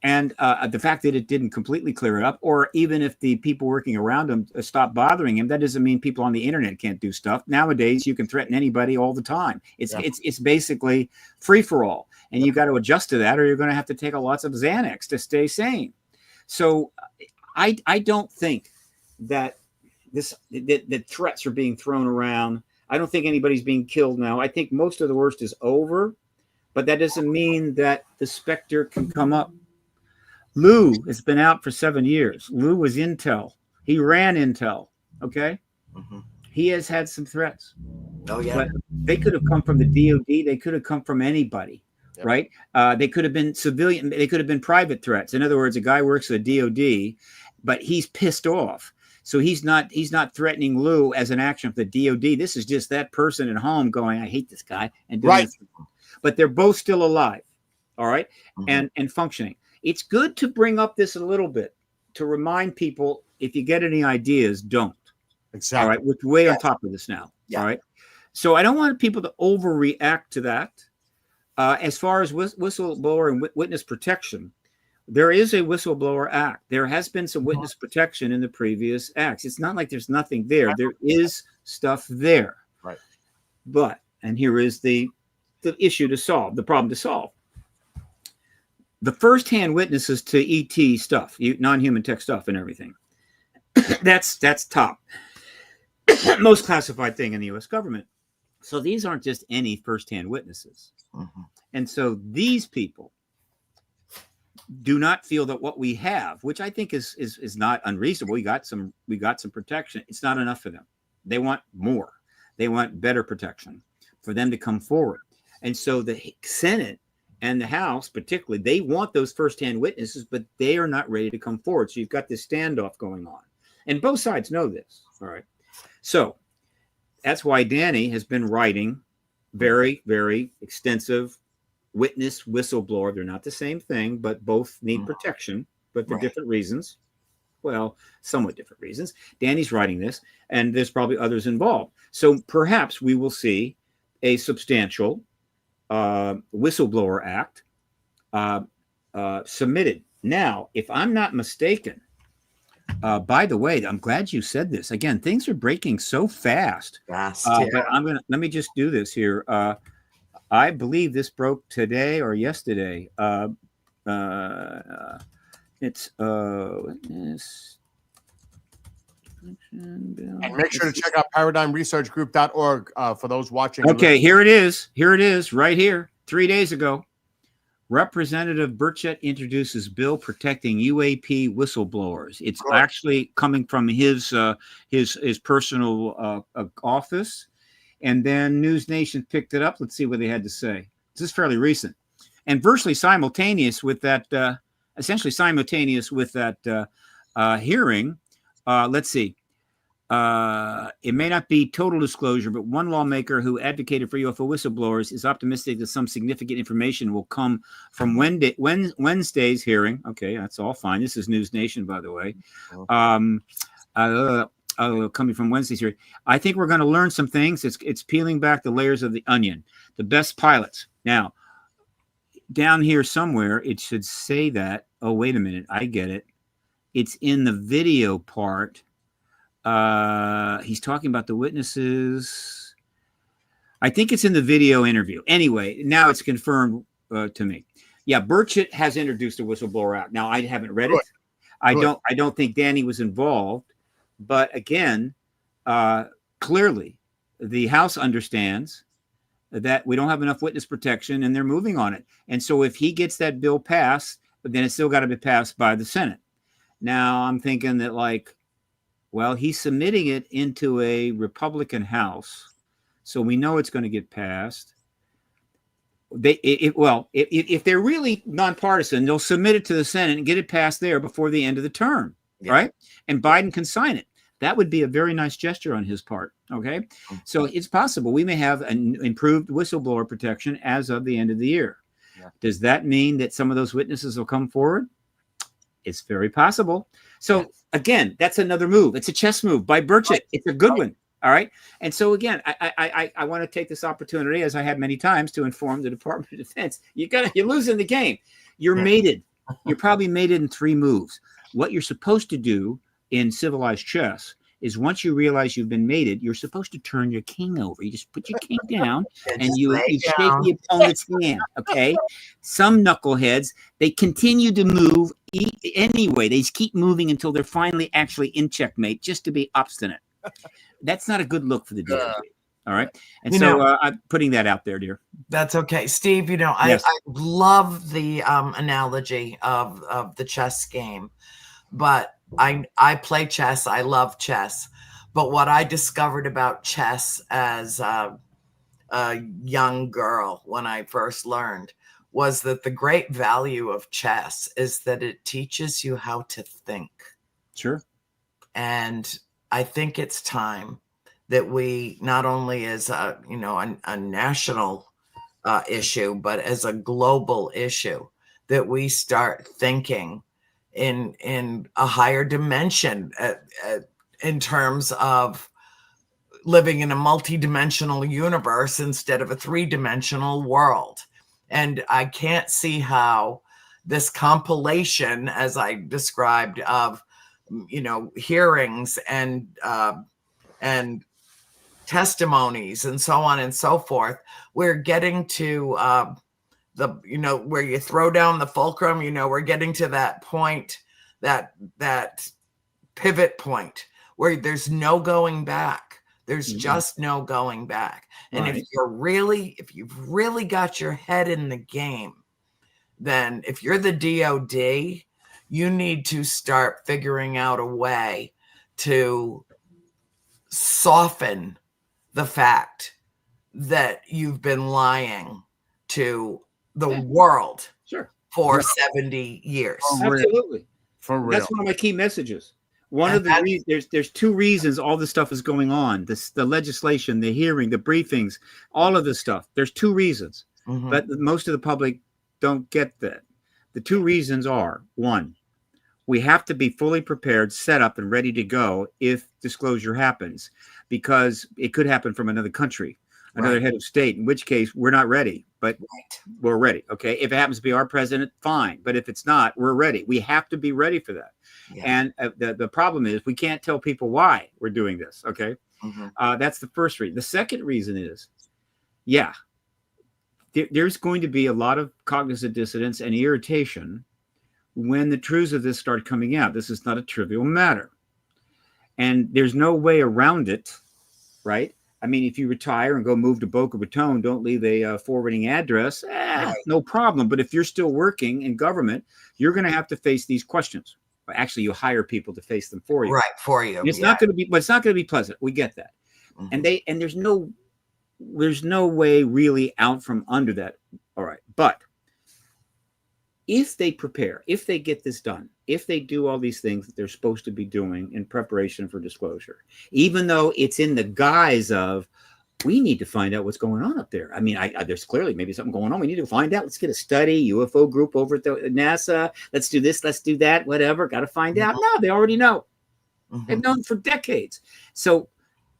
And the fact that it didn't completely clear it up, or even if the people working around him stopped bothering him, that doesn't mean people on the internet can't do stuff. Nowadays, you can threaten anybody all the time. It's basically free for all, and you got to adjust to that, or you're going to have to take lots of Xanax to stay sane. So, I don't think that that threats are being thrown around. I don't think anybody's being killed now. I think most of the worst is over, but that doesn't mean that the specter can come up. Lou has been out for 7 years. Lou was Intel. He ran Intel. Okay. He has had some threats. Oh, yeah. But they could have come from the DOD. They could have come from anybody. Yep. Right. They could have been civilian. They could have been private threats. In other words, a guy works for the DOD, but he's pissed off. So he's not threatening Lou as an action for the DOD. This is just that person at home going, I hate this guy. And doing this. But they're both still alive. All right. And functioning. It's good to bring up this a little bit to remind people, if you get any ideas, don't. Exactly. All right. We're way on top of this now. Yeah. All right. So I don't want people to overreact to that. As far as whistleblower and witness protection, there is a Whistleblower Act. There has been some witness protection in the previous acts. It's not like there's nothing there. There is stuff there. Right. But, and here is the issue to solve, the problem to solve. The first-hand witnesses to ET stuff, non-human tech stuff and everything, that's top. Most classified thing in the U.S. government. So these aren't just any first-hand witnesses. And so these people do not feel that what we have, which I think is not unreasonable. We got some protection. It's not enough for them. They want more. They want better protection for them to come forward. And so the Senate and the House, particularly, they want those firsthand witnesses, but they are not ready to come forward. So you've got this standoff going on. And both sides know this. All right. So that's why Danny has been writing very, very extensive witness whistleblower. They're not the same thing, but both need protection, but for different reasons. Well, somewhat different reasons. Danny's writing this, and there's probably others involved. So perhaps we will see a substantial whistleblower act submitted. Now, if I'm not mistaken, by the way, I'm glad you said this. Again, things are breaking so fast. Fast, But let me just do this here. I believe this broke today or yesterday. It's witness And make sure to check out paradigmresearchgroup.org for those watching. Okay, here it is. Here it is, right here. 3 days ago, Representative Bassett introduces bill protecting UAP whistleblowers. It's actually coming from his personal office, and then News Nation picked it up. Let's see what they had to say. This is fairly recent, and virtually simultaneous with that. Essentially simultaneous with that hearing. Let's see. It may not be total disclosure, but one lawmaker who advocated for UFO whistleblowers is optimistic that some significant information will come from Wednesday's hearing. Okay, that's all fine. This is News Nation, by the way. Coming from Wednesday's hearing. I think we're going to learn some things. It's peeling back the layers of the onion. The best pilots. Now, down here somewhere, it should say that. Oh, wait a minute. I get it. It's in the video part. He's talking about the witnesses. I think it's in the video interview. Anyway, now it's confirmed to me. Yeah, Bassett has introduced a whistleblower act. Now, I haven't read it. I don't think Danny was involved. But again, clearly, the House understands that we don't have enough witness protection, and they're moving on it. And so if he gets that bill passed, but then it's still got to be passed by the Senate. Now I'm thinking that, like, well, he's submitting it into a Republican House, so we know it's going to get passed. If they're really nonpartisan, they'll submit it to the Senate and get it passed there before the end of the term, right? And Biden can sign it. That would be a very nice gesture on his part. Okay, so it's possible we may have an improved whistleblower protection as of the end of the year. Does that mean that some of those witnesses will come forward? It's very possible. So again, that's another move. It's a chess move by Bassett. It's a good one. All right. And so again, I want to take this opportunity, as I have many times, to inform the Department of Defense. You're losing the game. You're mated. You're probably mated in 3 moves. What you're supposed to do in civilized chess is, once you realize you've been mated, you're supposed to turn your king over. You just put your king down and you shake the opponent's hand. Okay. Some knuckleheads, they continue to move anyway. They just keep moving until they're finally actually in checkmate, just to be obstinate. That's not a good look for the DOJ. All right. And so I'm putting that out there, dear. That's okay. Steve, I love the analogy of the chess game, but I play chess. I love chess. But what I discovered about chess as a young girl when I first learned was that the great value of chess is that it teaches you how to think. Sure. And I think it's time that we, not only as a national issue, but as a global issue, that we start thinking in a higher dimension in terms of living in a multi-dimensional universe instead of a 3-dimensional world. And I can't see how this compilation, as I described, of hearings and testimonies and so on and so forth, we're getting to where you throw down the fulcrum, we're getting to that point, that pivot point where there's no going back. There's just no going back. And if you've really got your head in the game, then if you're the DOD, you need to start figuring out a way to soften the fact that you've been lying to the world for 70 years. Absolutely. For real. That's one of my key messages. One of the reasons, there's 2 reasons all this stuff is going on. The legislation, the hearing, the briefings, all of this stuff. There's 2 reasons, but most of the public don't get that. The 2 reasons are: one, we have to be fully prepared, set up, and ready to go if disclosure happens, because it could happen from another country, another Right. head of state, in which case we're not ready, but Right. we're ready. Okay. If it happens to be our president, fine. But if it's not, we're ready. We have to be ready for that. Yeah. And the problem is we can't tell people why we're doing this. Okay. Mhm. That's the first reason. The second reason is, yeah, there's going to be a lot of cognitive dissonance and irritation when the truths of this start coming out. This is not a trivial matter. And there's no way around it, right? I mean, if you retire and go move to Boca Raton, don't leave a forwarding address, Right. no problem. But if you're still working in government, you're going to have to face these questions. Actually, you hire people to face them for you. Right. For you. And it's Yeah. not going to be, but it's not going to be pleasant. We get that. Mhm. And there's no way really out from under that. All right. But if they prepare, if they get this done, if they do all these things that they're supposed to be doing in preparation for disclosure, even though it's in the guise of, we need to find out what's going on up there. I mean, there's clearly maybe something going on. We need to find out. Let's get a study, UFO group over at NASA. Let's do this. Let's do that. Whatever. Got to find out. No, they already know. They've Mhm. known for decades. So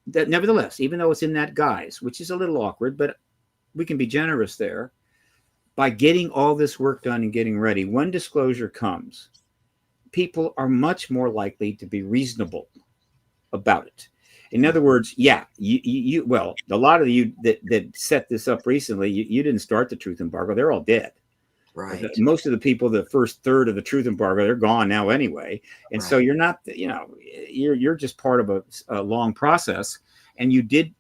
that, nevertheless, even though it's in that guise, which is a little awkward, but we can be generous there, by getting all this work done and getting ready, when disclosure comes, people are much more likely to be reasonable about it. In other words, yeah, well, a lot of you that set this up recently, you didn't start the truth embargo. They're all dead. Right. Most of the people, the first third of the truth embargo, they're gone now anyway. And so Right. you're not, you're just part of a long process. And you did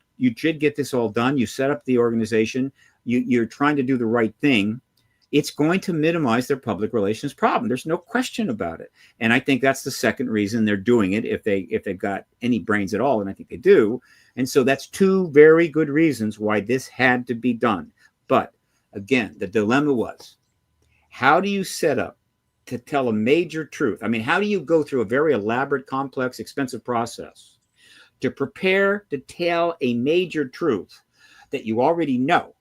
get this all done. You set up the organization. You're trying to do the right thing. It's going to minimize their public relations problem. There's no question about it. And I think that's the second reason they're doing it, if they've got any brains at all, and I think they do. And so that's two very good reasons why this had to be done. But again, the dilemma was, how do you set up to tell a major truth? I mean, how do you go through a very elaborate, complex, expensive process to prepare to tell a major truth that you already know,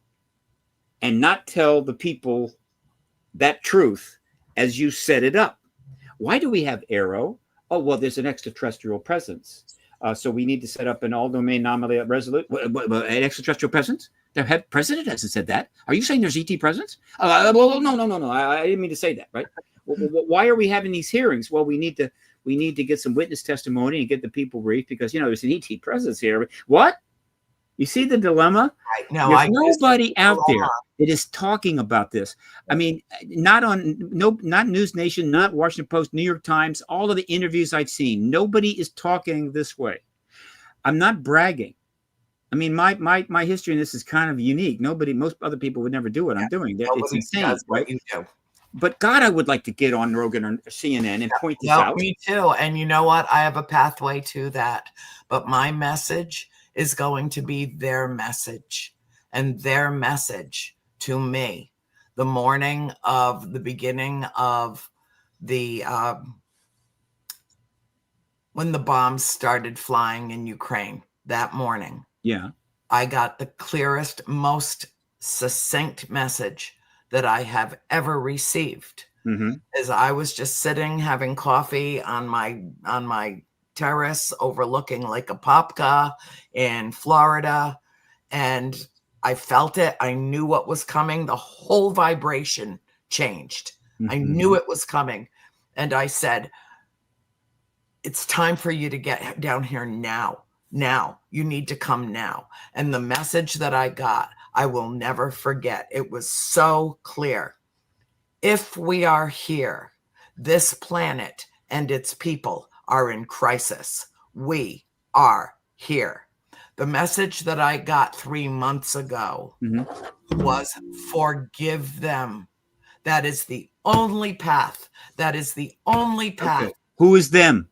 and not tell the people that truth as you set it up? Why do we have Arrow? Oh, well, there's an extraterrestrial presence. So we need to set up an all-domain anomaly resolute. An extraterrestrial presence? The president hasn't said that. Are you saying there's ET presence? Well, no. I didn't mean to say that, right? Well, why are we having these hearings? Well, we need to get some witness testimony and get the people briefed because, there's an ET presence here. What? You see the dilemma? Right. No, There's nobody out there that is talking about this. I mean, not News Nation, not Washington Post, New York Times, all of the interviews I've seen, nobody is talking this way. I'm not bragging. I mean, my history in this is kind of unique. Most other people would never do what I'm doing. It's insane, right? You do. But God, I would like to get on Rogan or CNN and point this out. Me too. And you know what? I have a pathway to that. But my message is going to be their message, and their message to me the morning of the beginning of the when the bombs started flying in Ukraine that morning. Yeah. I got the clearest, most succinct message that I have ever received. As I was just sitting having coffee on my terrace overlooking Lake Apopka in Florida, and I felt it. I knew what was coming. The whole vibration changed. I knew it was coming. And I said, it's time for you to get down here now. Now. You need to come now. And the message that I got, I will never forget. It was so clear. If we are here, this planet and its people are in crisis. We are here. The message that I got 3 months ago was forgive them. That is the only path. That is the only path. Okay. Who is them?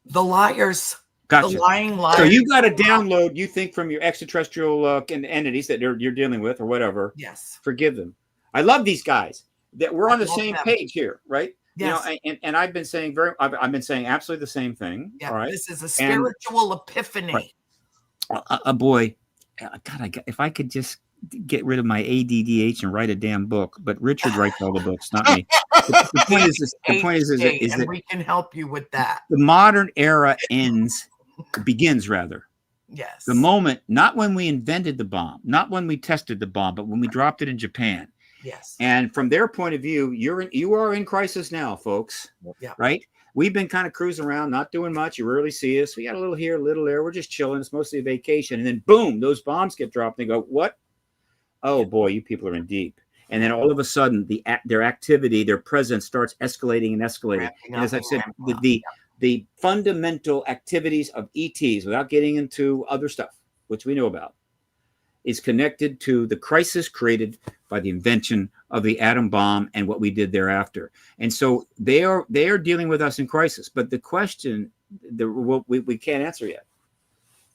The liars. Gotcha. The lying liars. So you got to download, you think, from your extraterrestrial entities that you're dealing with or whatever. Yes. Forgive them. I love these guys. That we're on the same page here, right? Yes. And I've been saying I've been saying absolutely the same thing. Yeah. All right. This is a spiritual epiphany. Right. Boy, God, if I could just get rid of my ADDH and write a damn book, but Richard writes all the books, not me. The point is this, the point is and that we can help you with that. the modern era begins rather. Yes. The moment, not when we invented the bomb, not when we tested the bomb, but when we dropped it in Japan. Yes. And from their point of view, you are in crisis now, folks. Yeah. Right? We've been kind of cruising around, not doing much. You rarely see us. We got a little here, a little there. We're just chilling. It's mostly a vacation. And then boom, those bombs get dropped. And they go, what? Oh boy, you people are in deep. And then all of a sudden, their activity, their presence starts escalating and escalating. And as I've said, the fundamental activities of ETs, without getting into other stuff, which we know about, is connected to the crisis created by the invention of the atom bomb and what we did thereafter. And so they are dealing with us in crisis. But the question that we can't answer yet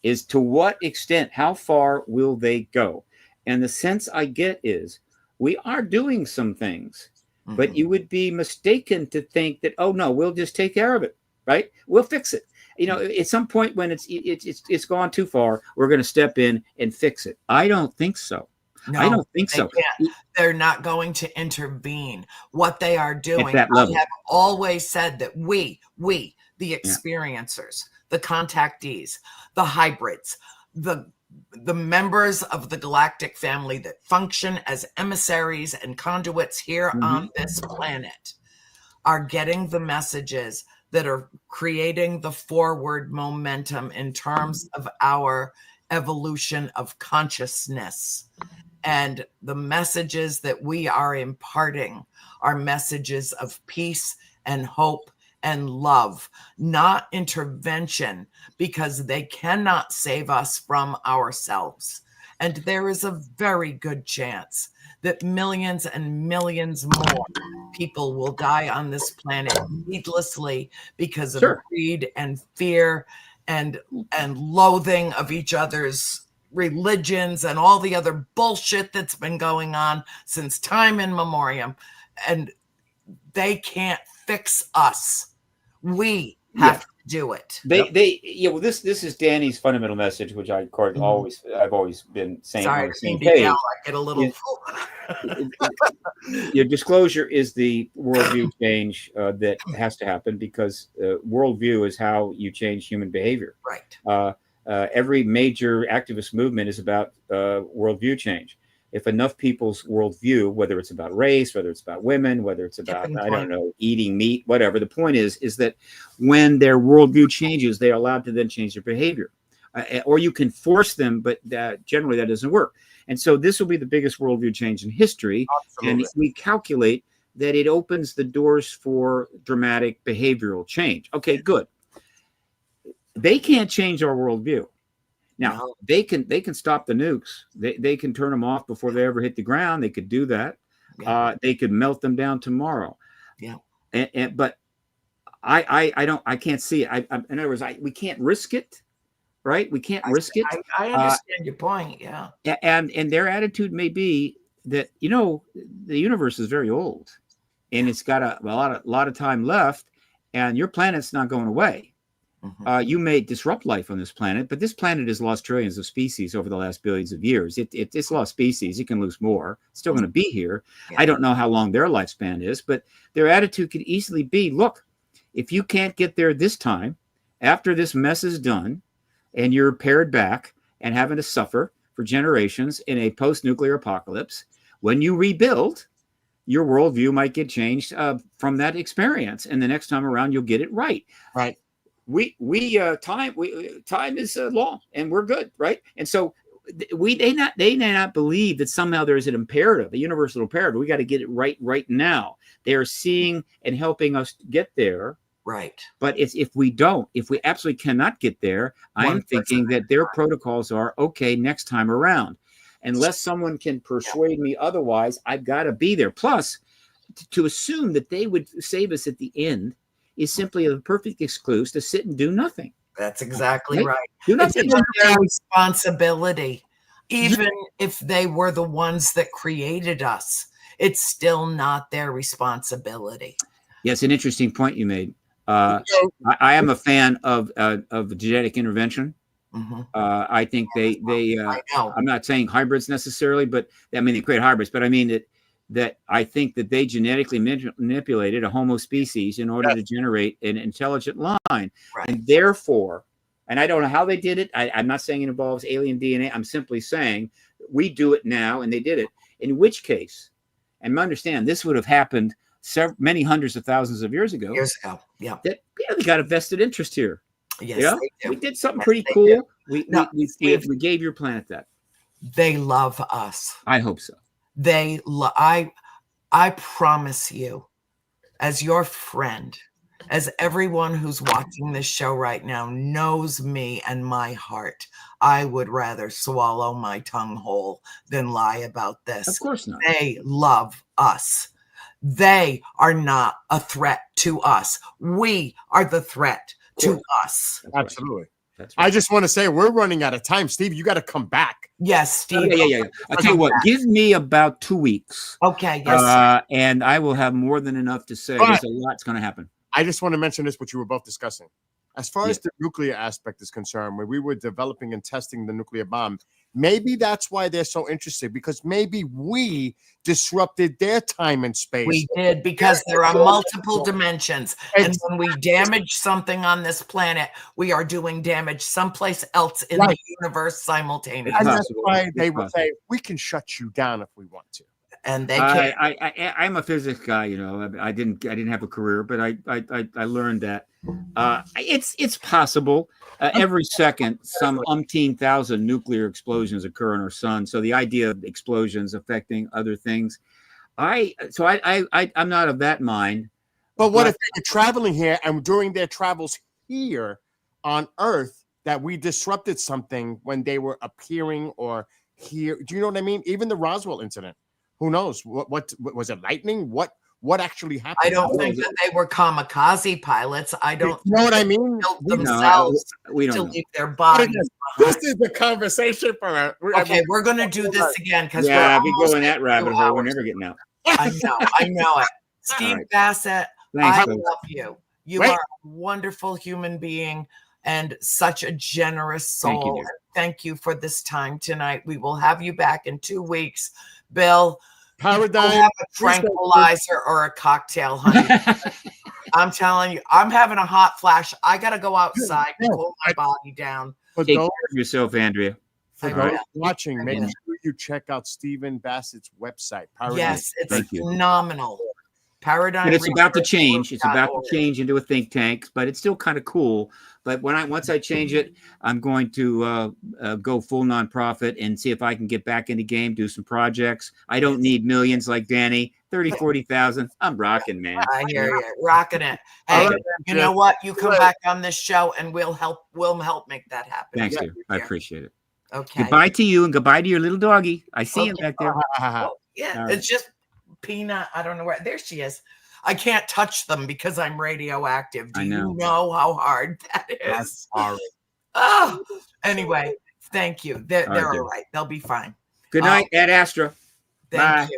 is, to what extent, how far will they go? And the sense I get is we are doing some things, but you would be mistaken to think that, oh no, we'll just take care of it, right? We'll fix it. You know, at some point when it's gone too far, we're going to step in and fix it. I don't think so. No, I don't think so. They're not going to intervene. What they are doing, at that level. I have always said that we, the experiencers, the contactees, the hybrids, the members of the galactic family that function as emissaries and conduits here on this planet, are getting the messages that are creating the forward momentum in terms of our evolution of consciousness. And the messages that we are imparting are messages of peace and hope and love, not intervention, because they cannot save us from ourselves. And there is a very good chance that millions and millions more people will die on this planet needlessly because of greed and fear and loathing of each other's religions and all the other bullshit that's been going on since time immemorial. And they can't fix us. We have to do it. Well, this is Danny's fundamental message, which I've always been saying. Sorry, I get a little. Your disclosure is the worldview change that has to happen, because worldview is how you change human behavior. Right. Every major activist movement is about worldview change. If enough people's worldview, whether it's about race, whether it's about women, whether it's about, I don't know, eating meat, whatever, the point is that when their worldview changes, they're allowed to then change their behavior. Or you can force them, but generally that doesn't work. And so this will be the biggest worldview change in history. Absolutely. And we calculate that it opens the doors for dramatic behavioral change. Okay, good. They can't change our worldview. Now, they can stop the nukes. They can turn them off before they ever hit the ground. They could do that. Yeah. They could melt them down tomorrow. Yeah. But I can't see it. In other words, we can't risk it, right? We can't risk it. I understand your point. Yeah. And their attitude may be that, the universe is very old, and it's got a lot of time left, and your planet's not going away. You may disrupt life on this planet, but this planet has lost trillions of species over the last billions of years. It's lost species. It can lose more. It's still going to be here. Yeah. I don't know how long their lifespan is, but their attitude could easily be, look, if you can't get there this time, after this mess is done, and you're pared back and having to suffer for generations in a post-nuclear apocalypse, when you rebuild, your worldview might get changed from that experience. And the next time around, you'll get it right. Right. Time is long, and we're good, right? And so they may not believe that somehow there's an imperative, a universal imperative. We got to get it right now. They are seeing and helping us get there, right? But if we absolutely cannot get there, I'm thinking that their protocols are okay next time around, unless someone can persuade me otherwise. I've got to be there. Plus, to assume that they would save us at the end is simply a perfect excuse to sit and do nothing. That's exactly right. Do nothing. It's their responsibility. Even if they were the ones that created us, it's still not their responsibility. Yes, an interesting point you made. I am a fan of genetic intervention. Mhm. I think they I know. I'm not saying hybrids necessarily, but I mean they create hybrids, but I mean that I think that they genetically manipulated a Homo species in order to generate an intelligent line, Right. and therefore, and I don't know how they did it. I'm not saying it involves alien DNA. I'm simply saying we do it now, and they did it. In which case, and understand this would have happened many hundreds of thousands of years ago. Years ago. Yeah. That they got a vested interest here. Yes, Yeah, they do. we did something Yes, pretty they cool. do. We No, we gave your planet that. They love us. I hope so. I promise you, as your friend, as everyone who's watching this show right now knows me and my heart, I would rather swallow my tongue whole than lie about this. Of course not. They love us. They are not a threat to us. We are the threat to us. That's right. Absolutely. That's right. I just want to say we're running out of time. Steve, you got to come back. Yes, Steve. Yeah. I'll tell you what, give me about 2 weeks. Okay, yes. And I will have more than enough to say. But There's a lot's going to happen. I just want to mention this, what you were both discussing. As far as the nuclear aspect is concerned, when we were developing and testing the nuclear bomb, maybe that's why they're so interested, because maybe we disrupted their time and space. We did, because there are multiple dimensions. And when we damage something on this planet, we are doing damage someplace else in the universe simultaneously. And that's why they would say, we can shut you down if we want to. And they can. I'm a physics guy, you know. I didn't have a career, but I learned that it's possible. Every second, some umpteen thousand nuclear explosions occur in our sun. So the idea of explosions affecting other things, I'm not of that mind. But what if they're traveling here, and during their travels here on Earth, that we disrupted something when they were appearing or here? Do you know what I mean? Even the Roswell incident. Who knows? What was it? Lightning? What actually happened? I don't think that they were kamikaze pilots. I don't. You know what I mean? Themselves we don't to know. leave their bodies. This is the conversation for. Okay, we're going to do this again because we go in that rabbit hole. We're never getting out. I know it. Steve Bassett, Thanks, I folks. love you. You are a wonderful human being and such a generous soul. Thank you for this time tonight. We will have you back in 2 weeks. Bill, Paradigm, have a tranquilizer or a cocktail, honey. I'm telling you, I'm having a hot flash. I got to go outside and cool my body down. Take care of yourself, Andrea. For those watching, make sure you check out Stephen Bassett's website. Paradigm. Yes, it's phenomenal. Paradigm. And it's about to change. It's about to change into a think tank, but it's still kind of cool. But once I change it, I'm going to go full nonprofit and see if I can get back in the game, do some projects. I don't need millions like Danny, 30, 40,000. I'm rocking, man. I hear you, rocking it. Hey, you know what? You come back on this show, and we'll help make that happen. Thanks, dear. I appreciate it. Okay. Goodbye to you, and goodbye to your little doggy. I see him back there. Well, it's just Peanut. I don't know where. There she is. I can't touch them because I'm radioactive. Do you know how hard that is? Oh, anyway, thank you. They're all right. They'll be fine. Good night, Ad Astra. Thank you.